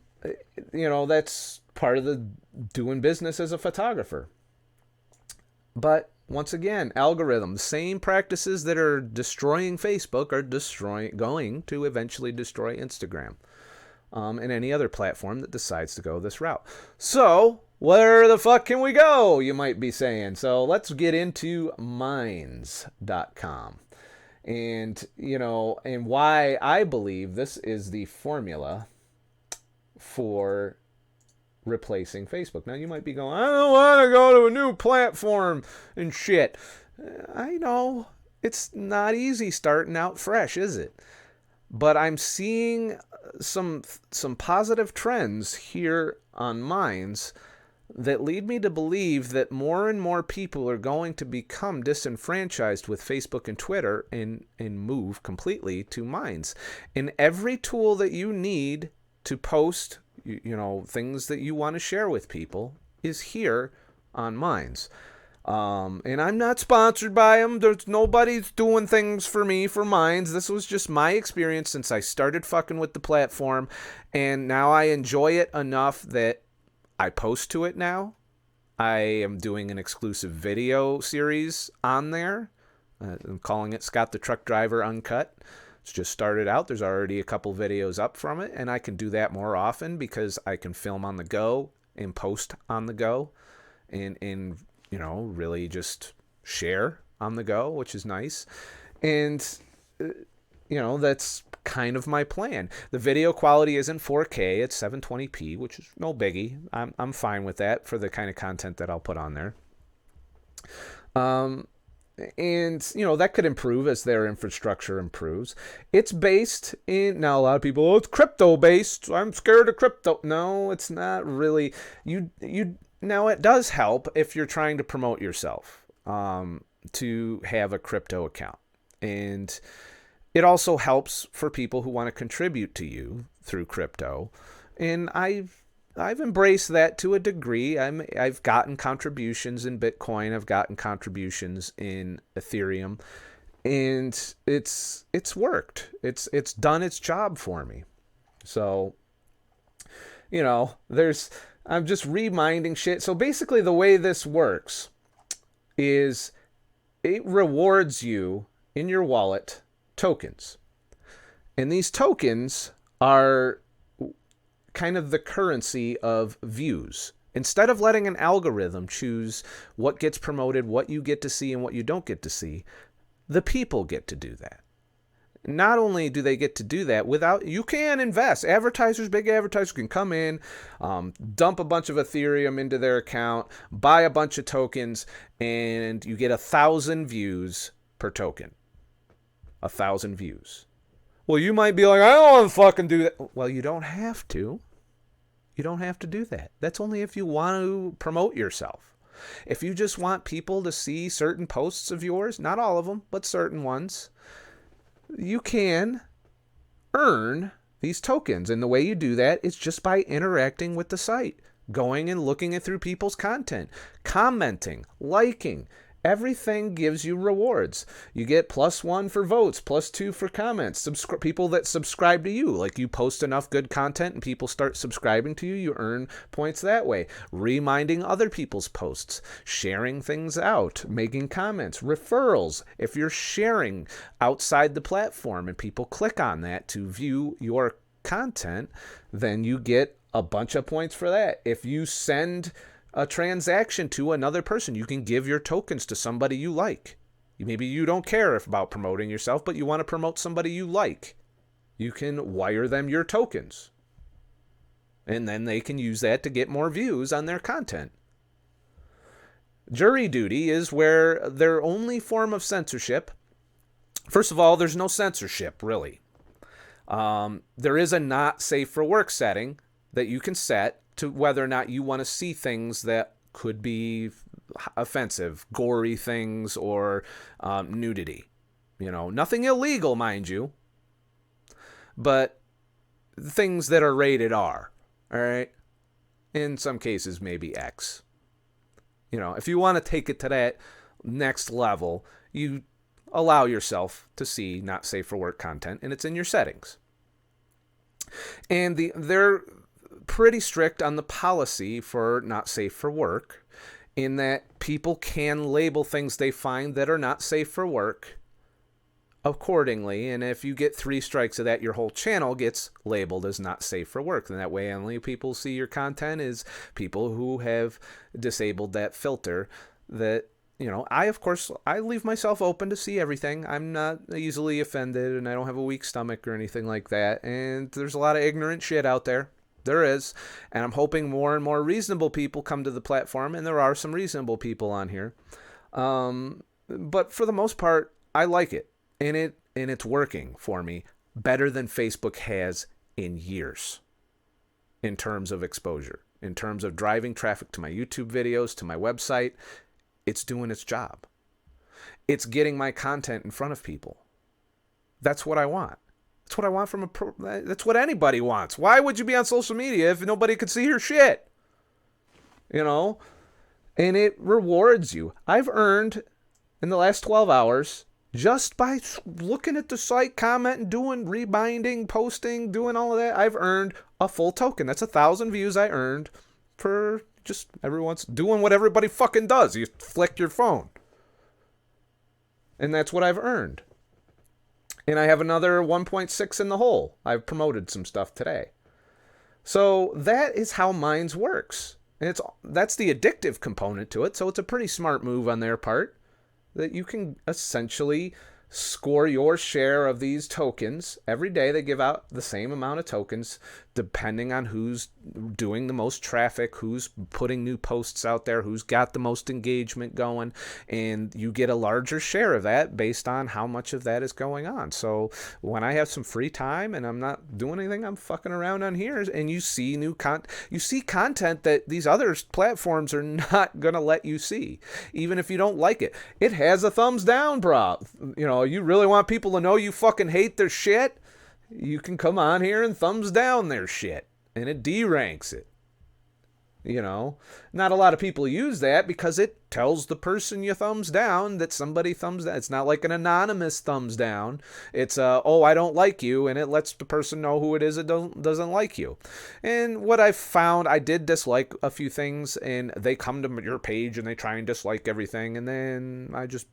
Speaker 1: part of the doing business as a photographer. But once again, algorithm, same practices that are destroying Facebook are going to eventually destroy Instagram and any other platform that decides to go this route. So, where the fuck can we go, you might be saying? So, let's get into Minds.com. And, and why I believe this is the formula for replacing Facebook. Now you might be going, I don't want to go to a new platform and shit. I know it's not easy starting out fresh, is it? But I'm seeing some positive trends here on Minds that lead me to believe that more and more people are going to become disenfranchised with Facebook and Twitter and move completely to Minds. And every tool that you need to post, things that you want to share with people is here on Minds. And I'm not sponsored by them. There's nobody's doing things for me for Minds. This was just my experience since I started fucking with the platform. And now I enjoy it enough that I post to it now. I am doing an exclusive video series on there. I'm calling it ScottTheTruckDriver Uncut. It's just started out. There's already a couple videos up from it. And I can do that more often because I can film on the go and post on the go. And really just share on the go, which is nice. And, that's kind of my plan. The video quality isn't 4K, it's 720p, which is no biggie. I'm fine with that for the kind of content that I'll put on there. And, that could improve as their infrastructure improves. It's based in, now a lot of people, it's crypto based. I'm scared of crypto. No, it's not really. Now, it does help if you're trying to promote yourself to have a crypto account. And it also helps for people who want to contribute to you through crypto. And I've embraced that to a degree. I've gotten contributions in Bitcoin. I've gotten contributions in Ethereum. And it's worked. It's done its job for me. So, I'm just reminding shit. So basically the way this works is it rewards you in your wallet tokens. And these tokens are kind of the currency of views. Instead of letting an algorithm choose what gets promoted, what you get to see, and what you don't get to see, the people get to do that. Not only do they get to do that you can invest. Big advertisers can come in, dump a bunch of Ethereum into their account, buy a bunch of tokens, and you get 1,000 views per token. 1,000 views. Well, you might be like, I don't want to fucking do that. Well, you don't have to. You don't have to do that. That's only if you want to promote yourself. If you just want people to see certain posts of yours, not all of them, but certain ones, you can earn these tokens. And the way you do that is just by interacting with the site, going and looking through people's content, commenting, liking. Everything gives you rewards. You get +1 for votes, +2 for comments. People that subscribe to you, like you post enough good content and people start subscribing to you, you earn points that way. Reminding other people's posts, sharing things out, making comments, referrals. If you're sharing outside the platform and people click on that to view your content, then you get a bunch of points for that. If you send a transaction to another person, you can give your tokens to somebody you like. Maybe you don't care about promoting yourself, but you want to promote somebody you like. You can wire them your tokens. And then they can use that to get more views on their content. Jury duty is where their only form of censorship. First of all, there's no censorship, really. There is a not safe for work setting that you can set to whether or not you want to see things that could be offensive, gory things, or nudity. Nothing illegal, mind you, but things that are rated R, all right? In some cases, maybe X. If you want to take it to that next level, you allow yourself to see not safe for work content, and it's in your settings. And they're pretty strict on the policy for not safe for work, in that people can label things they find that are not safe for work accordingly. And if you get 3 strikes of that, your whole channel gets labeled as not safe for work. And that way only people see your content is people who have disabled that filter. That, I leave myself open to see everything. I'm not easily offended, and I don't have a weak stomach or anything like that. And there's a lot of ignorant shit out there. There is. And I'm hoping more and more reasonable people come to the platform, and there are some reasonable people on here. But for the most part, I like it. And it's working for me better than Facebook has in years in terms of exposure, in terms of driving traffic to my YouTube videos, to my website. It's doing its job. It's getting my content in front of people. That's what I want. That's what I want from that's what anybody wants. Why would you be on social media if nobody could see your shit? You know? And it rewards you. I've earned, in the last 12 hours, just by looking at the site, commenting, doing rebinding, posting, doing all of that, I've earned a full token. That's 1,000 views I earned for just everyone's doing what everybody fucking does. You flick your phone. And that's what I've earned. And I have another 1.6 in the hole. I've promoted some stuff today. So that is how Minds works. And that's the addictive component to it. So it's a pretty smart move on their part that you can essentially score your share of these tokens. Every day they give out the same amount of tokens depending on who's doing the most traffic, who's putting new posts out there, who's got the most engagement going, and you get a larger share of that based on how much of that is going on. So when I have some free time and I'm not doing anything, I'm fucking around on here, and you see content that these other platforms are not gonna let you see, even if you don't like it. It has a thumbs down, bro. You know, you really want people to know you fucking hate their shit? You can come on here and thumbs down their shit, and it deranks it. You know, not a lot of people use that because it tells the person you thumbs down that somebody thumbs down. It's not like an anonymous thumbs down. It's oh, I don't like you, and it lets the person know who it is that doesn't like you. And what I've found, I did dislike a few things, and they come to your page and they try and dislike everything, and then I just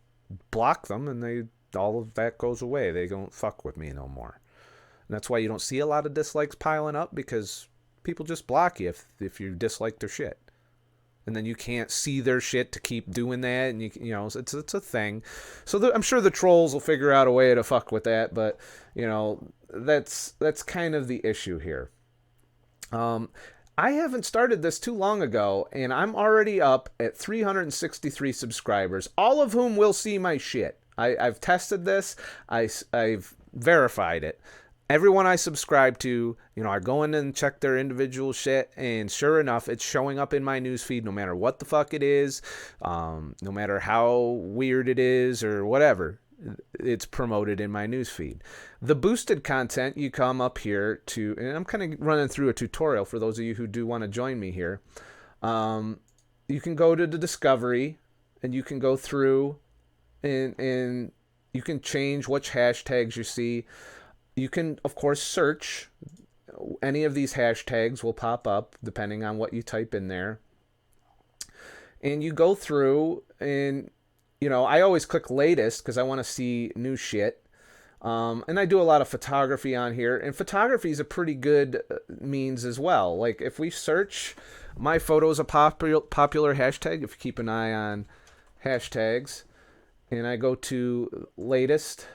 Speaker 1: block them, and all of that goes away. They don't fuck with me no more. And that's why you don't see a lot of dislikes piling up, because people just block you if you dislike their shit. And then you can't see their shit to keep doing that, and you know, it's a thing. So I'm sure the trolls will figure out a way to fuck with that, but you know, that's kind of the issue here. I haven't started this too long ago, and I'm already up at 363 subscribers, all of whom will see my shit. I've tested this. I've verified it. Everyone I subscribe to, you know, I go in and check their individual shit, and sure enough, it's showing up in my newsfeed no matter what the fuck it is, no matter how weird it is or whatever. It's promoted in my newsfeed. The boosted content, you come up here to, and I'm kind of running through a tutorial for those of you who do want to join me here. You can go to the discovery, and you can go through, and you can change which hashtags you see. You can, of course, search. Any of these hashtags will pop up depending on what you type in there. And you go through, and, you know, I always click latest because I want to see new shit. And I do a lot of photography on here. And photography is a pretty good means as well. Like, if we search, my photo is a popular hashtag. If you keep an eye on hashtags. And I go to latest,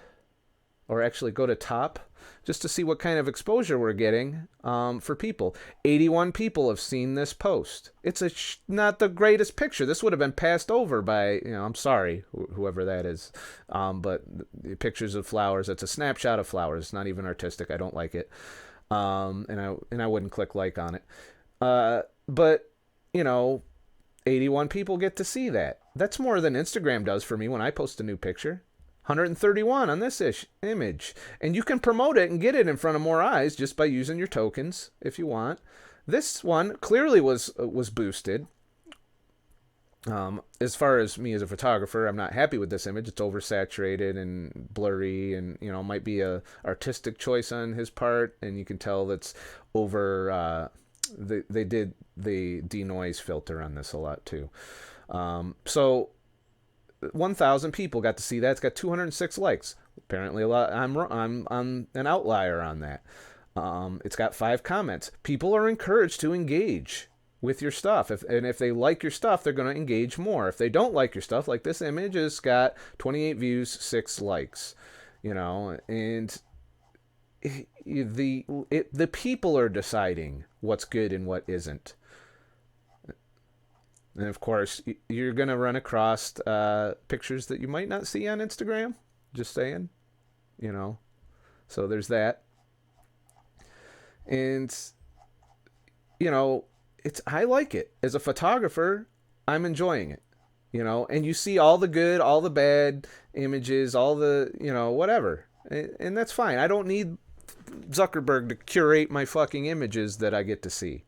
Speaker 1: or actually go to top, just to see what kind of exposure we're getting for people. 81 people have seen this post. It's not the greatest picture. This would have been passed over by, you know, I'm sorry, whoever that is. But the pictures of flowers, it's a snapshot of flowers. It's not even artistic. I don't like it. And I wouldn't click like on it. But, you know, 81 people get to see that. That's more than Instagram does for me when I post a new picture. 131 on this image. And you can promote it and get it in front of more eyes just by using your tokens if you want. This one clearly was boosted. As far as me as a photographer, I'm not happy with this image. It's oversaturated and blurry, and, you know, might be a artistic choice on his part, and you can tell that's over. They did the denoise filter on this a lot too. So 1,000 people got to see that. It's got 206 likes. Apparently a lot. I'm an outlier on that. It's got 5 comments. People are encouraged to engage with your stuff. If they like your stuff, they're going to engage more. If they don't like your stuff, like this image has got 28 views, 6 likes, you know, and the people are deciding what's good and what isn't. And of course, you're going to run across pictures that you might not see on Instagram. Just saying, you know, So there's that. And, you know, I like it. As a photographer, I'm enjoying it. You know, and you see all the good, all the bad images, all the, you know, whatever. And that's fine. I don't need Zuckerberg to curate my fucking images that I get to see.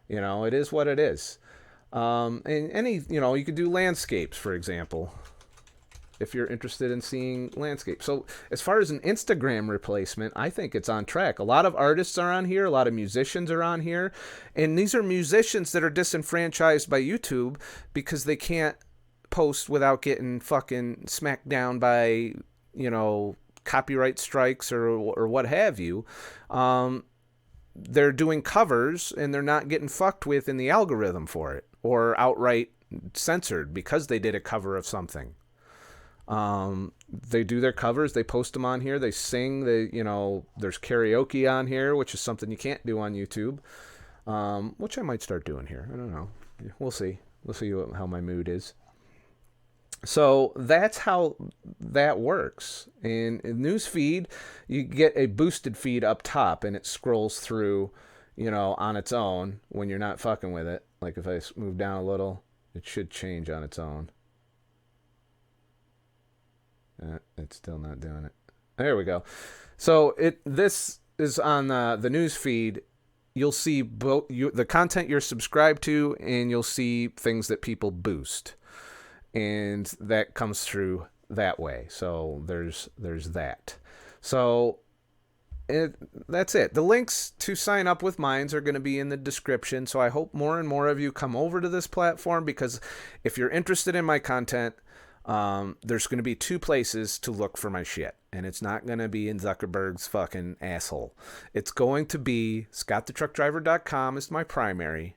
Speaker 1: You know, it is what it is. And any, you know, you could do landscapes, for example, if you're interested in seeing landscapes. So as far as an Instagram replacement, I think it's on track. A lot of artists are on here. A lot of musicians are on here. And these are musicians that are disenfranchised by YouTube because they can't post without getting fucking smacked down by, you know, copyright strikes or what have you. They're doing covers and they're not getting fucked with in the algorithm for it or outright censored because they did a cover of something. They do their covers, they post them on here, they sing, you know, there's karaoke on here, which is something you can't do on YouTube, which I might start doing here. I don't know. We'll see. We'll see how my mood is. So that's how that works. In news feed, you get a boosted feed up top, and it scrolls through, you know, on its own when you're not fucking with it. Like if I move down a little, it should change on its own. It's still not doing it. There we go. So this is on the news feed. You'll see both the content you're subscribed to, and you'll see things that people boost. And that comes through that way. So there's that. So that's it. The links to sign up with Minds are going to be in the description. So I hope more and more of you come over to this platform, because if you're interested in my content, there's going to be 2 places to look for my shit. And it's not going to be in Zuckerberg's fucking asshole. It's going to be ScottTheTruckDriver.com is my primary.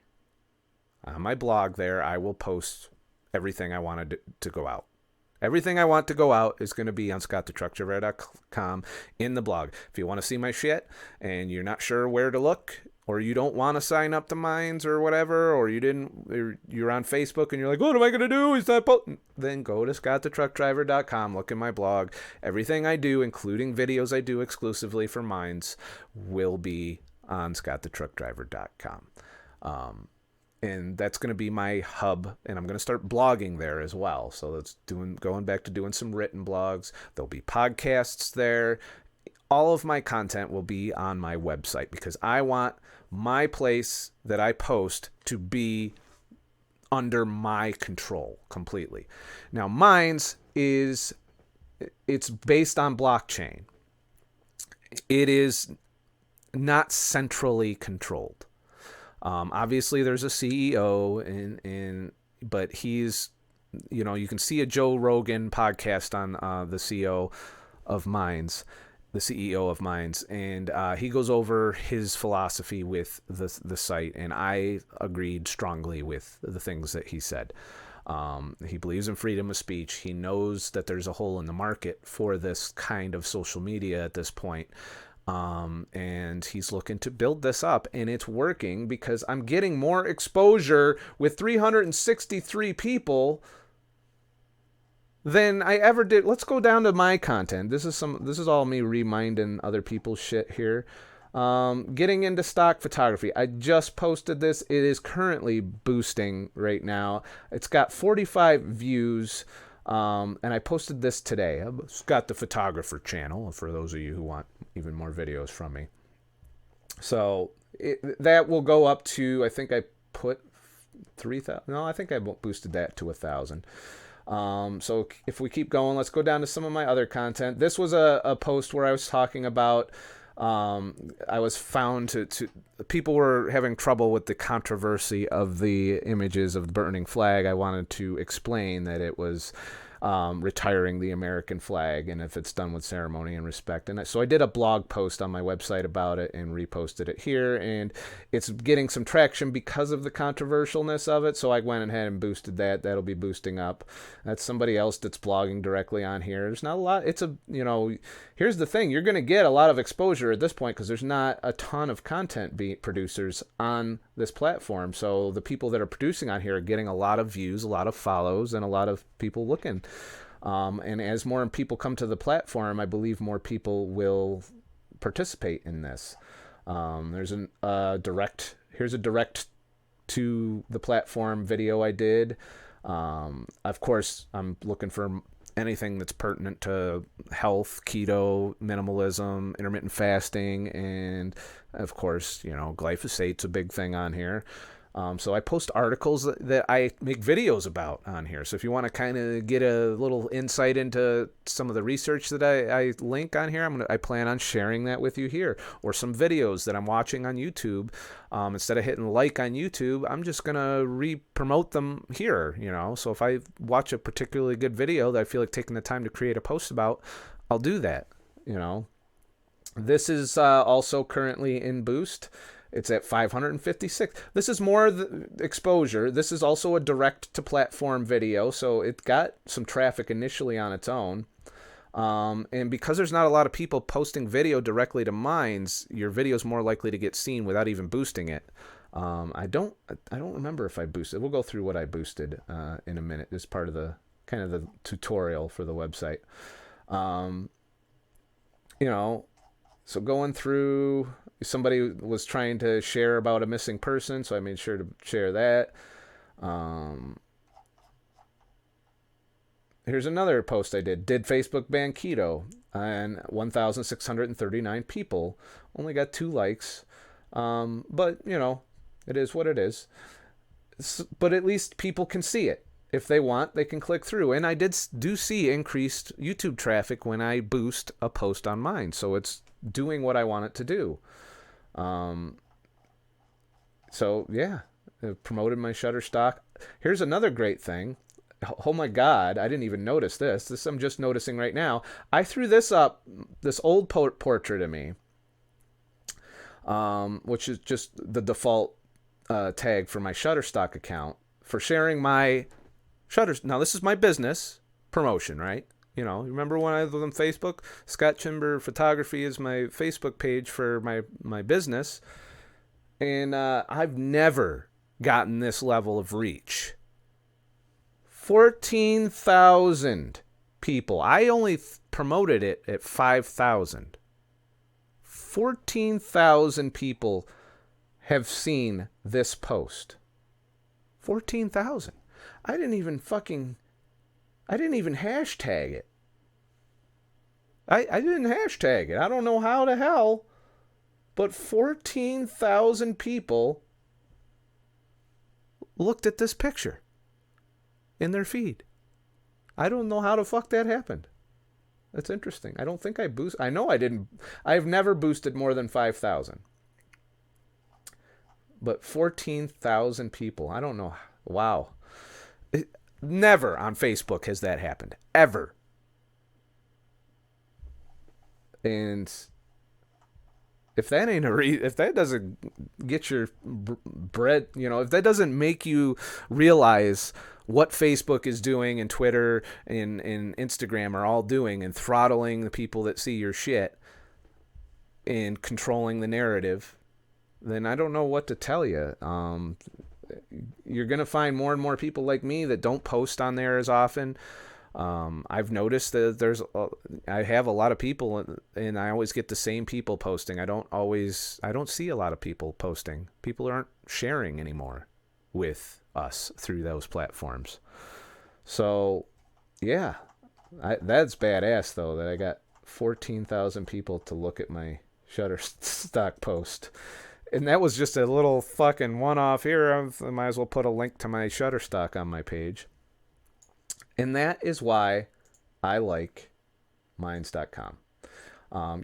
Speaker 1: On my blog there, I will post everything I wanted to go out. Everything I want to go out is going to be on ScottTheTruckDriver.com in the blog. If you want to see my shit and you're not sure where to look, or you don't want to sign up to Minds or whatever, or you're on Facebook and you're like, what am I going to do? Is that then go to ScottTheTruckDriver.com, look in my blog. Everything I do, including videos I do exclusively for Minds, will be on ScottTheTruckDriver.com. And that's going to be my hub, and I'm going to start blogging there as well. So that's going back to doing some written blogs. There'll be podcasts there. All of my content will be on my website, because I want my place that I post to be under my control completely. Now, Minds it's based on blockchain. It is not centrally controlled. Obviously, there's a CEO, but he's, you know, you can see a Joe Rogan podcast on the CEO of Minds, and he goes over his philosophy with the site, and I agreed strongly with the things that he said. He believes in freedom of speech. He knows that there's a hole in the market for this kind of social media at this point. And he's looking to build this up, and it's working because I'm getting more exposure with 363 people than I ever did. Let's go down to my content. This is all me reminding other people's shit here. Getting into stock photography. I just posted this. It is currently boosting right now. It's got 45 views. And I posted this today. I've got the photographer channel for those of you who want even more videos from me. So that will go up to, I think I put 3,000. No, I think I boosted that to 1,000. So if we keep going, let's go down to some of my other content. This was a post where I was talking about, I was found to people were having trouble with the controversy of the images of the burning flag. I wanted to explain that it was retiring the American flag, and if it's done with ceremony and respect. And so I did a blog post on my website about it and reposted it here, and it's getting some traction because of the controversialness of it. So I went ahead and boosted that. That'll be boosting up. That's somebody else that's blogging directly on here. There's not a lot. Here's the thing. You're going to get a lot of exposure at this point because there's not a ton of content producers on this platform. So the people that are producing on here are getting a lot of views, a lot of follows, and a lot of people looking. And as more people come to the platform, I believe more people will participate in this. Here's a direct to the platform video I did. Of course, I'm looking for anything that's pertinent to health, keto, minimalism, intermittent fasting, and of course, glyphosate's a big thing on here. So I post articles that I make videos about on here. So if you want to kind of get a little insight into some of the research that I link on here, I plan on sharing that with you here, or some videos that I'm watching on YouTube. Instead of hitting like on YouTube, I'm just gonna re-promote them here. So if I watch a particularly good video that I feel like taking the time to create a post about, I'll do that. This is also currently in Boost. It's at 556. This is more the exposure. This is also a direct-to-platform video, so it got some traffic initially on its own. And because there's not a lot of people posting video directly to Minds, your video is more likely to get seen without even boosting it. I don't remember if I boosted. We'll go through what I boosted in a minute. This is part of the kind of the tutorial for the website. So going through, somebody was trying to share about a missing person, so I made sure to share that. Here's another post I did. Did Facebook ban keto? And 1,639 people. Only got 2 likes. But, it is what it is. But at least people can see it. If they want, they can click through. And I do see increased YouTube traffic when I boost a post on mine. So it's doing what I want it to do. So yeah, I promoted my Shutterstock. Here's another great thing. Oh my God, I didn't even notice this. This I'm just noticing right now. I threw this up, this old portrait of me, which is just the default tag for my Shutterstock account, for sharing my Now this is my business promotion, right? Remember when I was on Facebook? Scott Chimber Photography is my Facebook page for my business. And I've never gotten this level of reach. 14,000 people. I only promoted it at 5,000. 14,000 people have seen this post. 14,000. I didn't even hashtag it. I didn't hashtag it. I don't know how the hell, but 14,000 people looked at this picture in their feed. I don't know how the fuck that happened. That's interesting. I don't think I boost. I know I didn't. I've never boosted more than 5,000. But 14,000 people. I don't know. Wow. Never on Facebook has that happened. Ever. And if that ain't if that doesn't get your bread, if that doesn't make you realize what Facebook is doing and Twitter and Instagram are all doing and throttling the people that see your shit and controlling the narrative, then I don't know what to tell you. You're going to find more and more people like me that don't post on there as often. I've noticed that I have a lot of people, and I always get the same people posting. I don't see a lot of people posting. People aren't sharing anymore with us through those platforms. So, yeah, that's badass though, that I got 14,000 people to look at my Shutterstock post. And that was just a little fucking one-off here. I might as well put a link to my Shutterstock on my page. And that is why I like Minds.com.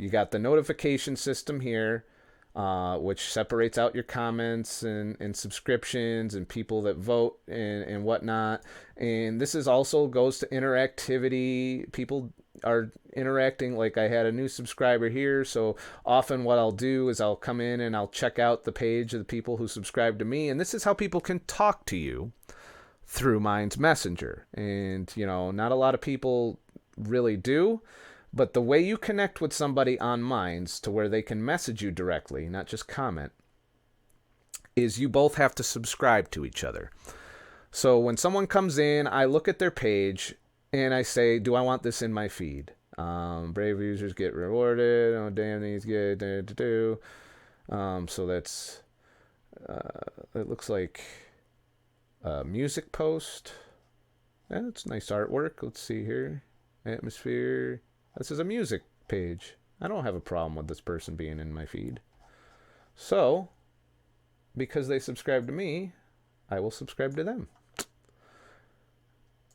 Speaker 1: You got the notification system here, which separates out your comments and subscriptions and people that vote and whatnot. And this is also goes to interactivity. People are interacting. Like I had a new subscriber here, so often what I'll do is I'll come in and I'll check out the page of the people who subscribe to me. And this is how people can talk to you through Minds Messenger. And, not a lot of people really do, but the way you connect with somebody on Minds to where they can message you directly, not just comment, is you both have to subscribe to each other. So when someone comes in, I look at their page and I say, do I want this in my feed? Brave users get rewarded. Oh, damn, these get so that's it looks like a music post. Yeah, that's nice artwork. Let's see here. Atmosphere. This is a music page. I don't have a problem with this person being in my feed. So, because they subscribe to me, I will subscribe to them.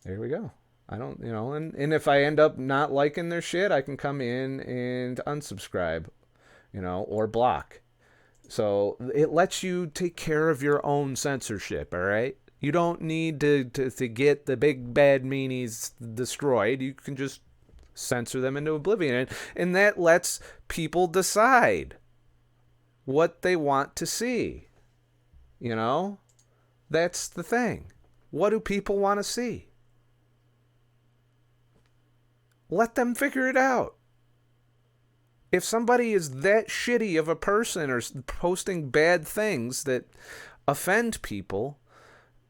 Speaker 1: There we go. I don't, and if I end up not liking their shit, I can come in and unsubscribe, or block. So it lets you take care of your own censorship, all right? You don't need to get the big bad meanies destroyed. You can just censor them into oblivion. And that lets people decide what they want to see. That's the thing. What do people want to see? Let them figure it out. If somebody is that shitty of a person or posting bad things that offend people,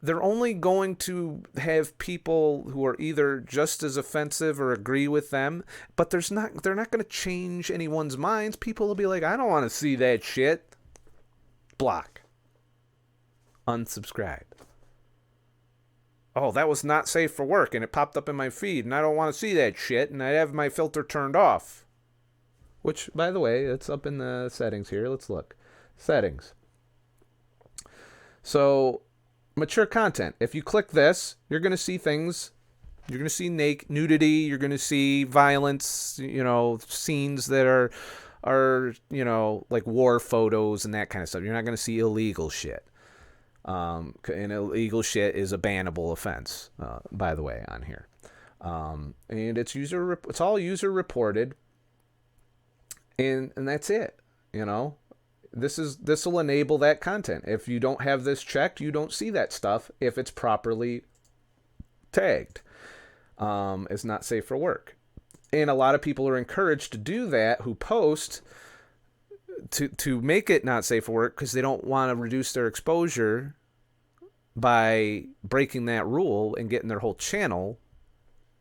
Speaker 1: they're only going to have people who are either just as offensive or agree with them, but they're not going to change anyone's minds. People will be like, I don't want to see that shit. Block. Unsubscribe. Oh, that was not safe for work, and it popped up in my feed, and I don't want to see that shit, and I have my filter turned off. Which, by the way, it's up in the settings here. Let's look. Settings. So, mature content. If you click this, you're going to see things. You're going to see nudity. You're going to see violence, scenes that are like war photos and that kind of stuff. You're not going to see illegal shit. And illegal shit is a bannable offense, by the way, on here. And it's all user reported. And that's it. This will enable that content. If you don't have this checked, you don't see that stuff if it's properly tagged. It's not safe for work. And a lot of people are encouraged to do that who post to make it not safe for work because they don't want to reduce their exposure by breaking that rule and getting their whole channel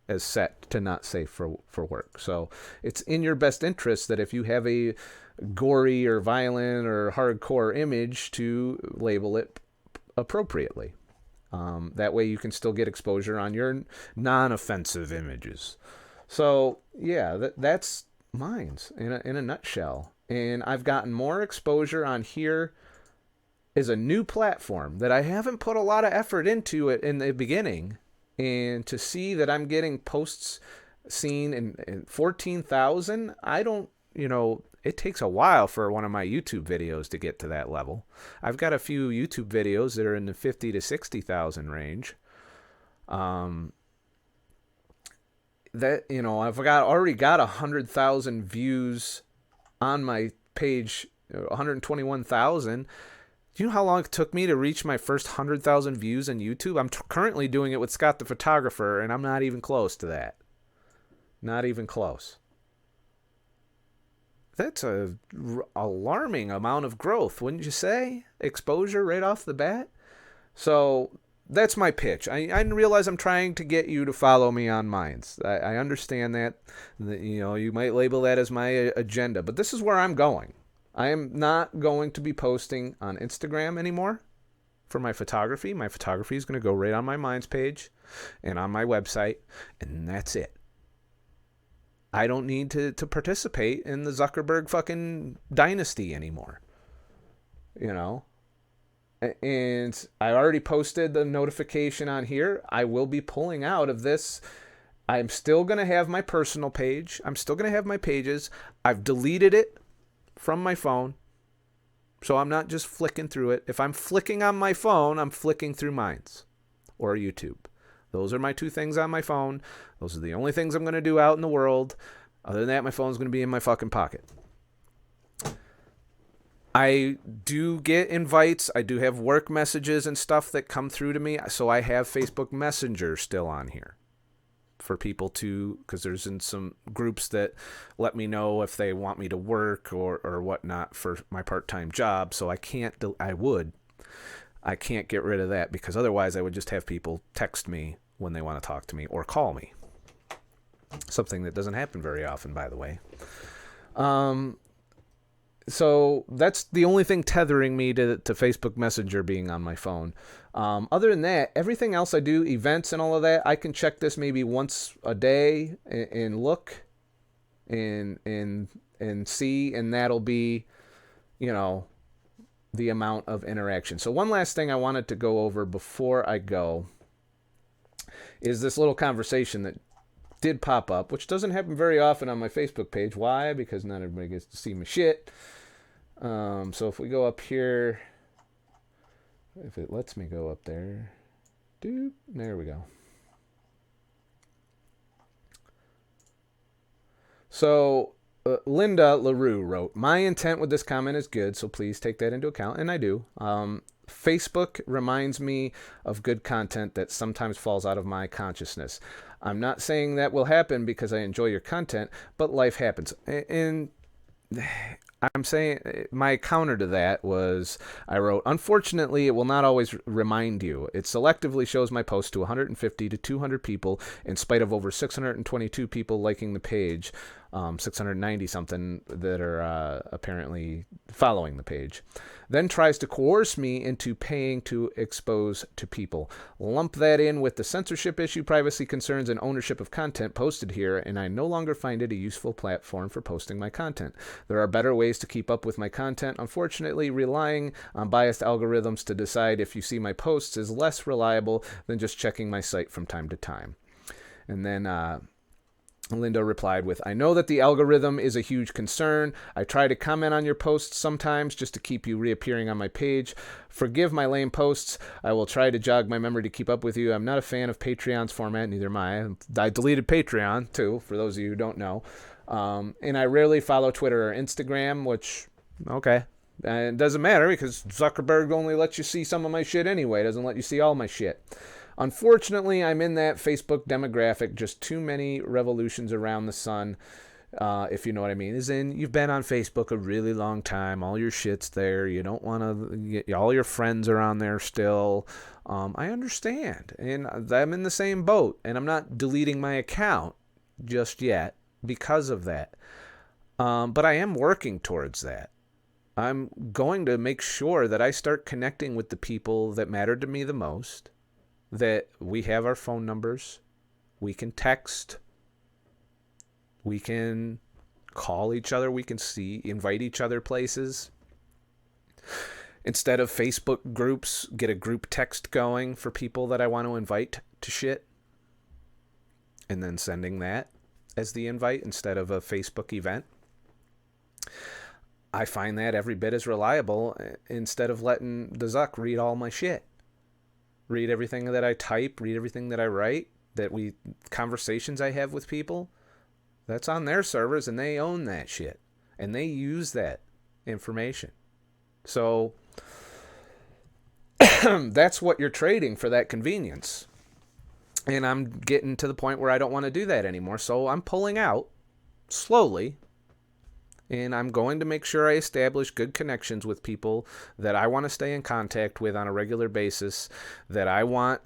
Speaker 1: as set to not safe for work. So it's in your best interest that if you have a gory or violent or hardcore image to label it appropriately. That way you can still get exposure on your non-offensive images. So yeah, that's Minds in a nutshell. And I've gotten more exposure on here as a new platform that I haven't put a lot of effort into it in the beginning. And to see that I'm getting posts seen in 14,000, I don't, it takes a while for one of my YouTube videos to get to that level. I've got a few YouTube videos that are in the 50 to 60,000 range. I've already got 100,000 views on my page, 121,000. Do you know how long it took me to reach my first 100,000 views on YouTube? I'm currently doing it with ScottThePhotographer, and I'm not even close to that. Not even close. That's a alarming amount of growth, wouldn't you say? Exposure right off the bat. So that's my pitch. I realize I'm trying to get you to follow me on Minds. I understand that. You might label that as my agenda, but this is where I'm going. I am not going to be posting on Instagram anymore for my photography. My photography is going to go right on my Minds page and on my website, and that's it. I don't need to participate in the Zuckerberg fucking dynasty anymore. And I already posted the notification on here. I will be pulling out of this. I'm still going to have my personal page. I'm still going to have my pages. I've deleted it from my phone, so I'm not just flicking through it. If I'm flicking on my phone, I'm flicking through Minds or YouTube. Those are my two things on my phone. Those are the only things I'm going to do out in the world. Other than that, my phone's going to be in my fucking pocket. I do get invites. I do have work messages and stuff that come through to me, so I have Facebook Messenger still on here for people to, because there's in some groups that let me know if they want me to work or whatnot for my part-time job. So I can't get rid of that, because otherwise I would just have people text me when they want to talk to me or call me. Something that doesn't happen very often, by the way. So that's the only thing tethering me to Facebook Messenger being on my phone. Other than that, everything else I do, events and all of that, I can check this maybe once a day and look and see, and that'll be, the amount of interaction. So one last thing I wanted to go over before I go is this little conversation that did pop up, which doesn't happen very often on my Facebook page. Why? Because not everybody gets to see my shit. So if we go up here, if it lets me go up there, there we go. So Linda LaRue wrote, "My intent with this comment is good, so please take that into account," and I do. Facebook reminds me of good content that sometimes falls out of my consciousness. I'm not saying that will happen because I enjoy your content, but life happens. And I'm saying my counter to that was, I wrote, "Unfortunately, it will not always remind you. It selectively shows my post to 150 to 200 people in spite of over 622 people liking the page, 690 something that are apparently following the page. Then tries to coerce me into paying to expose to people. Lump that in with the censorship issue, privacy concerns, and ownership of content posted here, and I no longer find it a useful platform for posting my content. There are better ways to keep up with my content. Unfortunately, relying on biased algorithms to decide if you see my posts is less reliable than just checking my site from time to time." And then Linda replied with, "I know that the algorithm is a huge concern. I try to comment on your posts sometimes just to keep you reappearing on my page. Forgive my lame posts. I will try to jog my memory to keep up with you. I'm not a fan of Patreon's format, neither am I. I deleted Patreon, too, for those of you who don't know. And I rarely follow Twitter or Instagram, which, okay. It doesn't matter because Zuckerberg only lets you see some of my shit anyway. Doesn't let you see all my shit. Unfortunately, I'm in that Facebook demographic, just too many revolutions around the sun, if you know what I mean. As in, you've been on Facebook a really long time, all your shit's there, you don't want to, all your friends are on there still. I understand, and I'm in the same boat, and I'm not deleting my account just yet because of that. But I am working towards that. I'm going to make sure that I start connecting with the people that matter to me the most, that we have our phone numbers, we can text, we can call each other, we can invite each other places. Instead of Facebook groups, get a group text going for people that I want to invite to shit, and then sending that as the invite instead of a Facebook event. I find that every bit as reliable instead of letting the Zuck read all my shit. Read everything that I type, read everything that I write, conversations I have with people. That's on their servers, and they own that shit. And they use that information. So that's what you're trading for, that convenience. And I'm getting to the point where I don't want to do that anymore. So I'm pulling out slowly. And I'm going to make sure I establish good connections with people that I want to stay in contact with on a regular basis, that I want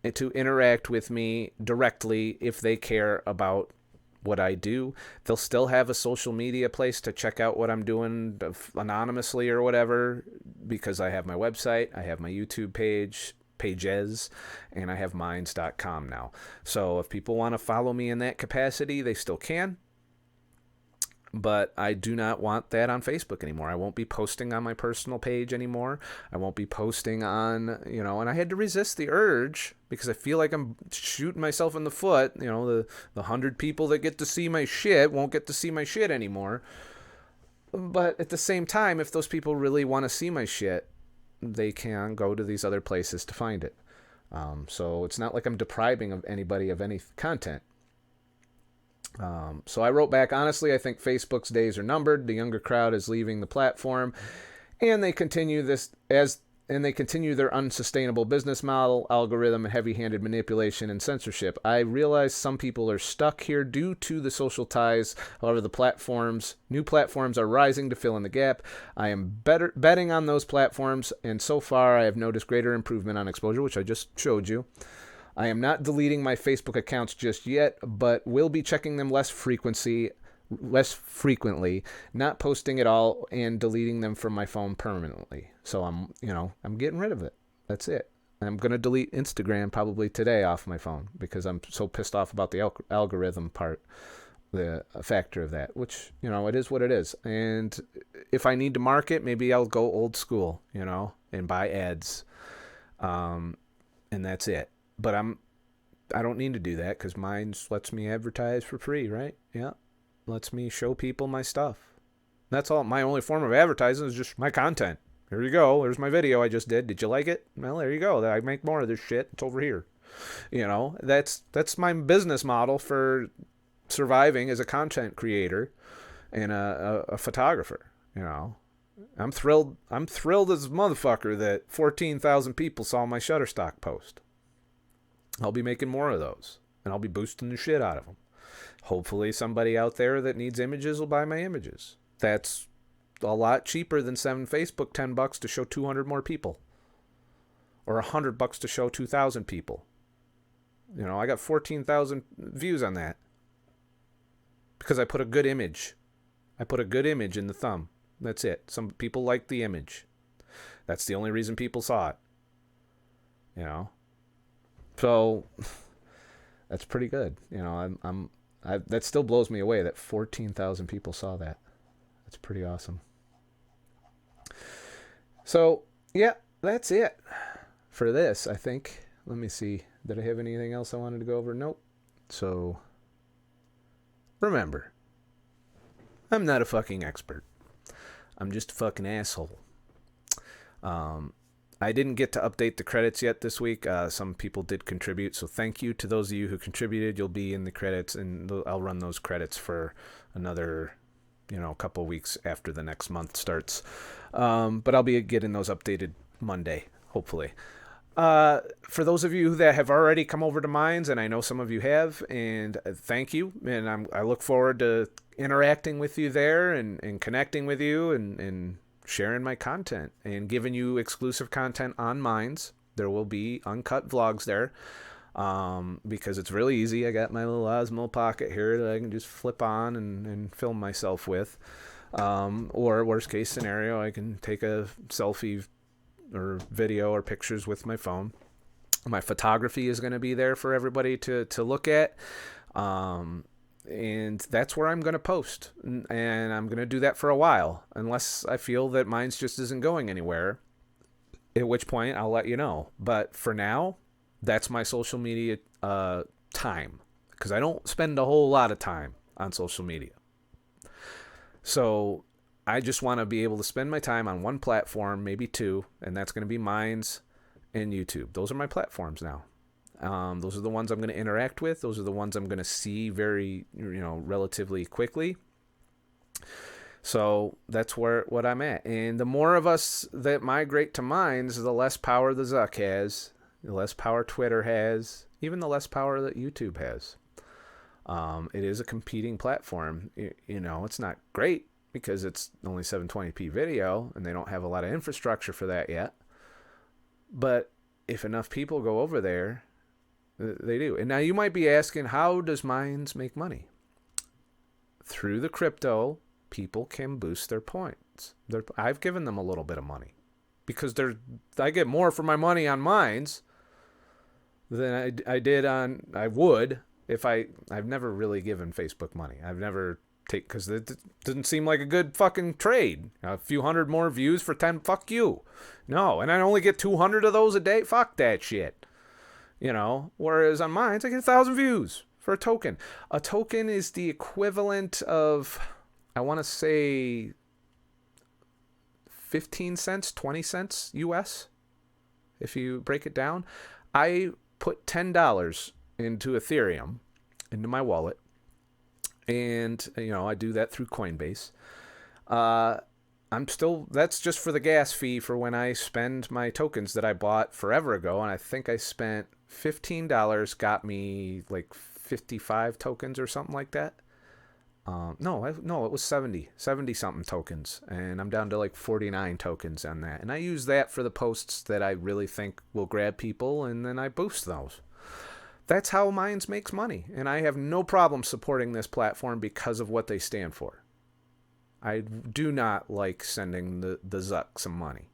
Speaker 1: to interact with me directly if they care about what I do. They'll still have a social media place to check out what I'm doing anonymously or whatever, because I have my website, I have my YouTube pages, and I have minds.com now. So if people want to follow me in that capacity, they still can. But I do not want that on Facebook anymore. I won't be posting on my personal page anymore. I won't be posting on, and I had to resist the urge because I feel like I'm shooting myself in the foot. The 100 people that get to see my shit won't get to see my shit anymore. But at the same time, if those people really want to see my shit, they can go to these other places to find it. So it's not like I'm depriving of anybody of any content. So I wrote back, honestly, I think Facebook's days are numbered. The younger crowd is leaving the platform, and they continue their unsustainable business model, algorithm, and heavy-handed manipulation and censorship. I realize some people are stuck here due to the social ties. However, new platforms are rising to fill in the gap. I am betting on those platforms, and so far I have noticed greater improvement on exposure, which I just showed you. I am not deleting my Facebook accounts just yet, but will be checking them less frequently, not posting at all, and deleting them from my phone permanently. So I'm getting rid of it. That's it. I'm going to delete Instagram probably today off my phone because I'm so pissed off about the algorithm part, the factor of that, which, it is what it is. And if I need to market, maybe I'll go old school, and buy ads. And that's it. But I don't need to do that because mine lets me advertise for free, right? Yeah. Lets me show people my stuff. That's all. My only form of advertising is just my content. Here you go. There's my video I just did. Did you like it? Well, there you go. I make more of this shit. It's over here. That's my business model for surviving as a content creator and a photographer. I'm thrilled as a motherfucker that 14,000 people saw my Shutterstock post. I'll be making more of those, and I'll be boosting the shit out of them. Hopefully somebody out there that needs images will buy my images. That's a lot cheaper than selling Facebook $10 to show 200 more people, or $100 to show 2,000 people. I got 14,000 views on that because I put a good image. I put a good image in the thumb. That's it. Some people like the image. That's the only reason people saw it. So that's pretty good. That still blows me away that 14,000 people saw that. That's pretty awesome. So, yeah, that's it for this, I think. Let me see. Did I have anything else I wanted to go over? Nope. So, remember, I'm not a fucking expert. I'm just a fucking asshole. I didn't get to update the credits yet this week. Some people did contribute, so thank you to those of you who contributed. You'll be in the credits, and I'll run those credits for another, couple weeks after the next month starts. But I'll be getting those updated Monday, hopefully. For those of you that have already come over to Minds, and I know some of you have, and thank you, and I look forward to interacting with you there and connecting with you and sharing my content and giving you exclusive content on Minds. There will be uncut vlogs there because it's really easy. I got my little Osmo Pocket here that I can just flip on and film myself with. Or worst case scenario, I can take a selfie or video or pictures with my phone. My photography is going to be there for everybody to look at. And that's where I'm going to post. And I'm going to do that for a while, unless I feel that mine just isn't going anywhere, at which point I'll let you know. But for now, that's my social media time, because I don't spend a whole lot of time on social media. So I just want to be able to spend my time on one platform, maybe two, and that's going to be Minds and YouTube. Those are my platforms now. Those are the ones I'm going to interact with. Those are the ones I'm going to see very, relatively quickly. So that's what I'm at. And the more of us that migrate to Minds, the less power the Zuck has, the less power Twitter has, even the less power that YouTube has. It is a competing platform. It's not great because it's only 720p video and they don't have a lot of infrastructure for that yet. But if enough people go over there, they do. And now you might be asking, how does Minds make money? Through the crypto, people can boost their points. I've given them a little bit of money because I get more for my money on Minds than I would if I've never really given Facebook money. I've never because it didn't seem like a good fucking trade. A few hundred more views for 10, fuck you. No, and I only get 200 of those a day. Fuck that shit. Whereas on Minds, I get 1,000 views for a token. A token is the equivalent of, I want to say, 15 cents, 20 cents US, if you break it down. I put $10 into Ethereum, into my wallet, and, I do that through Coinbase. That's just for the gas fee for when I spend my tokens that I bought forever ago, and I think I spent $15, got me like 55 tokens or something like that. No, it was 70 something tokens, and I'm down to like 49 tokens on that. And I use that for the posts that I really think will grab people, and then I boost those. That's how Minds makes money. And I have no problem supporting this platform because of what they stand for. I do not like sending the Zuck some money.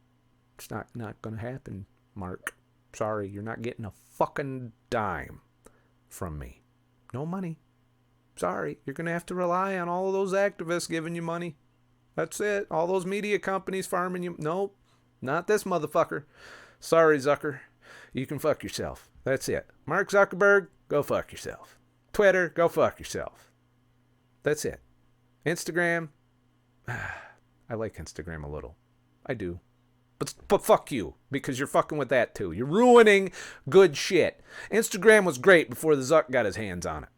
Speaker 1: It's not going to happen, Mark. Sorry, you're not getting a fucking dime from me. No money. Sorry, you're going to have to rely on all of those activists giving you money. That's it. All those media companies farming you. Nope, not this motherfucker. Sorry, Zucker. You can fuck yourself. That's it. Mark Zuckerberg, go fuck yourself. Twitter, go fuck yourself. That's it. Instagram, I like Instagram a little. I do. But fuck you, because you're fucking with that too. You're ruining good shit. Instagram was great before the Zuck got his hands on it.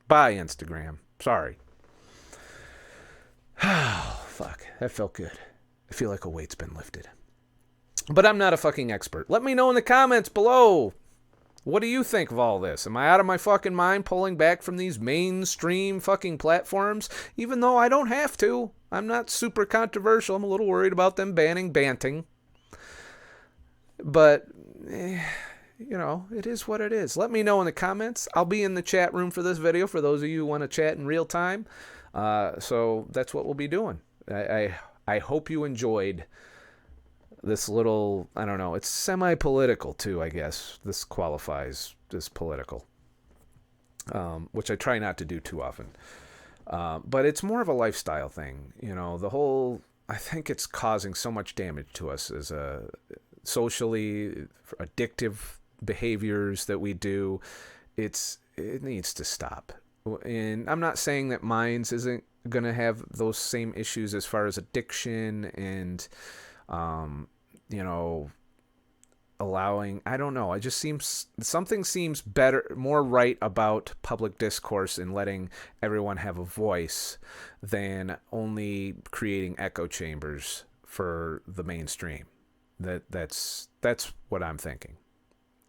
Speaker 1: Bye, Instagram. Sorry. Oh, fuck. That felt good. I feel like a weight's been lifted. But I'm not a fucking expert. Let me know in the comments below. What do you think of all this? Am I out of my fucking mind pulling back from these mainstream fucking platforms? Even though I don't have to. I'm not super controversial. I'm a little worried about them banning banting. But, you know, it is what it is. Let me know in the comments. I'll be in the chat room for this video for those of you who want to chat in real time. So that's what we'll be doing. I hope you enjoyed this little, I don't know, it's semi-political too, I guess. This qualifies as political, which I try not to do too often. But it's more of a lifestyle thing. You know, the whole, I think it's causing so much damage to us as a socially addictive behaviors that we do. It needs to stop. And I'm not saying that Minds isn't going to have those same issues as far as addiction and, you know, allowing, I don't know, it just seems, something seems better, more right about public discourse and letting everyone have a voice than only creating echo chambers for the mainstream. That's what I'm thinking,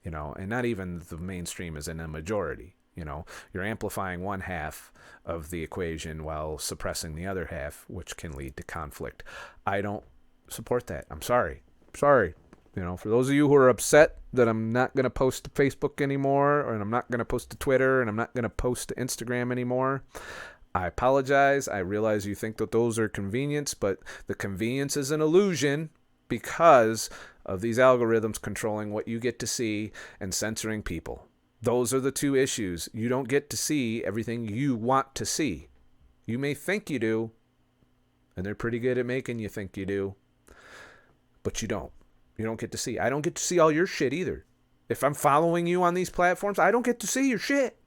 Speaker 1: you know, and not even the mainstream is in a majority. You know, you're amplifying one half of the equation while suppressing the other half, which can lead to conflict. I don't support that. I'm sorry. You know, for those of you who are upset that I'm not going to post to Facebook anymore, and I'm not going to post to Twitter, and I'm not going to post to Instagram anymore, I apologize. I realize you think that those are convenience, but the convenience is an illusion because of these algorithms controlling what you get to see and censoring people. Those are the two issues. You don't get to see everything you want to see. You may think you do, and they're pretty good at making you think you do, but you don't. You don't get to see. I don't get to see all your shit either. If I'm following you on these platforms, I don't get to see your shit.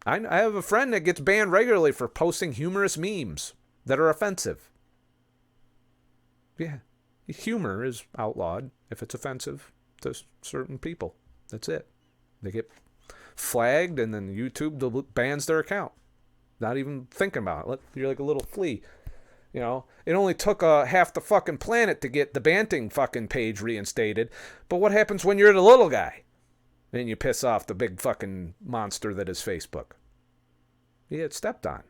Speaker 1: I have a friend that gets banned regularly for posting humorous memes that are offensive. Yeah, humor is outlawed if it's offensive to certain people. That's it. They get flagged, and then YouTube bans their account. Not even thinking about it. You're like a little flea. You know, it only took half the fucking planet to get the banting fucking page reinstated. But what happens when you're the little guy? And you piss off the big fucking monster that is Facebook. You get stepped on.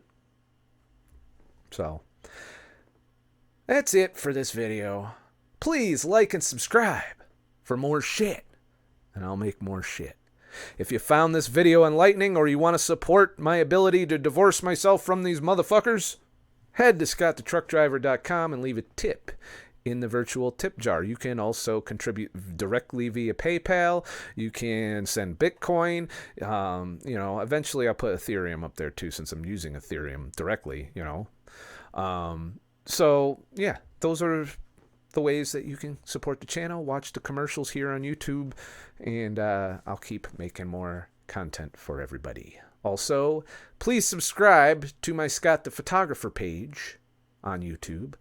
Speaker 1: So, that's it for this video. Please like and subscribe for more shit. And I'll make more shit. If you found this video enlightening or you want to support my ability to divorce myself from these motherfuckers, head to ScottTheTruckDriver.com and leave a tip in the virtual tip jar. You can also contribute directly via PayPal. You can send Bitcoin. You know, eventually I'll put Ethereum up there too, since I'm using Ethereum directly, you know. So, yeah, those are the ways that you can support the channel. Watch the commercials here on YouTube, and I'll keep making more content for everybody. Also, please subscribe to my Scott the Photographer page on YouTube.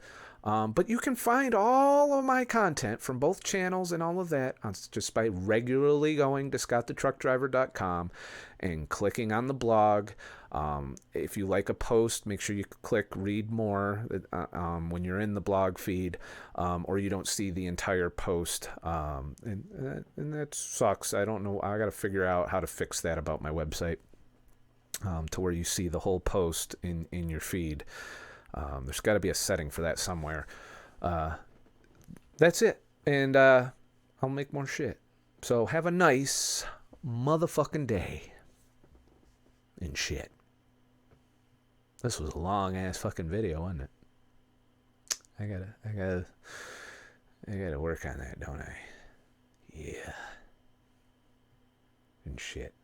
Speaker 1: But you can find all of my content from both channels and all of that just by regularly going to ScottTheTruckDriver.com and clicking on the blog. If you like a post, make sure you click read more when you're in the blog feed, or you don't see the entire post. And that sucks. I don't know. I got to figure out how to fix that about my website, to where you see the whole post in your feed. There's got to be a setting for that somewhere. That's it. And I'll make more shit. So have a nice motherfucking day. And shit. This was a long ass fucking video, wasn't it? I gotta work on that, don't I? Yeah. And shit.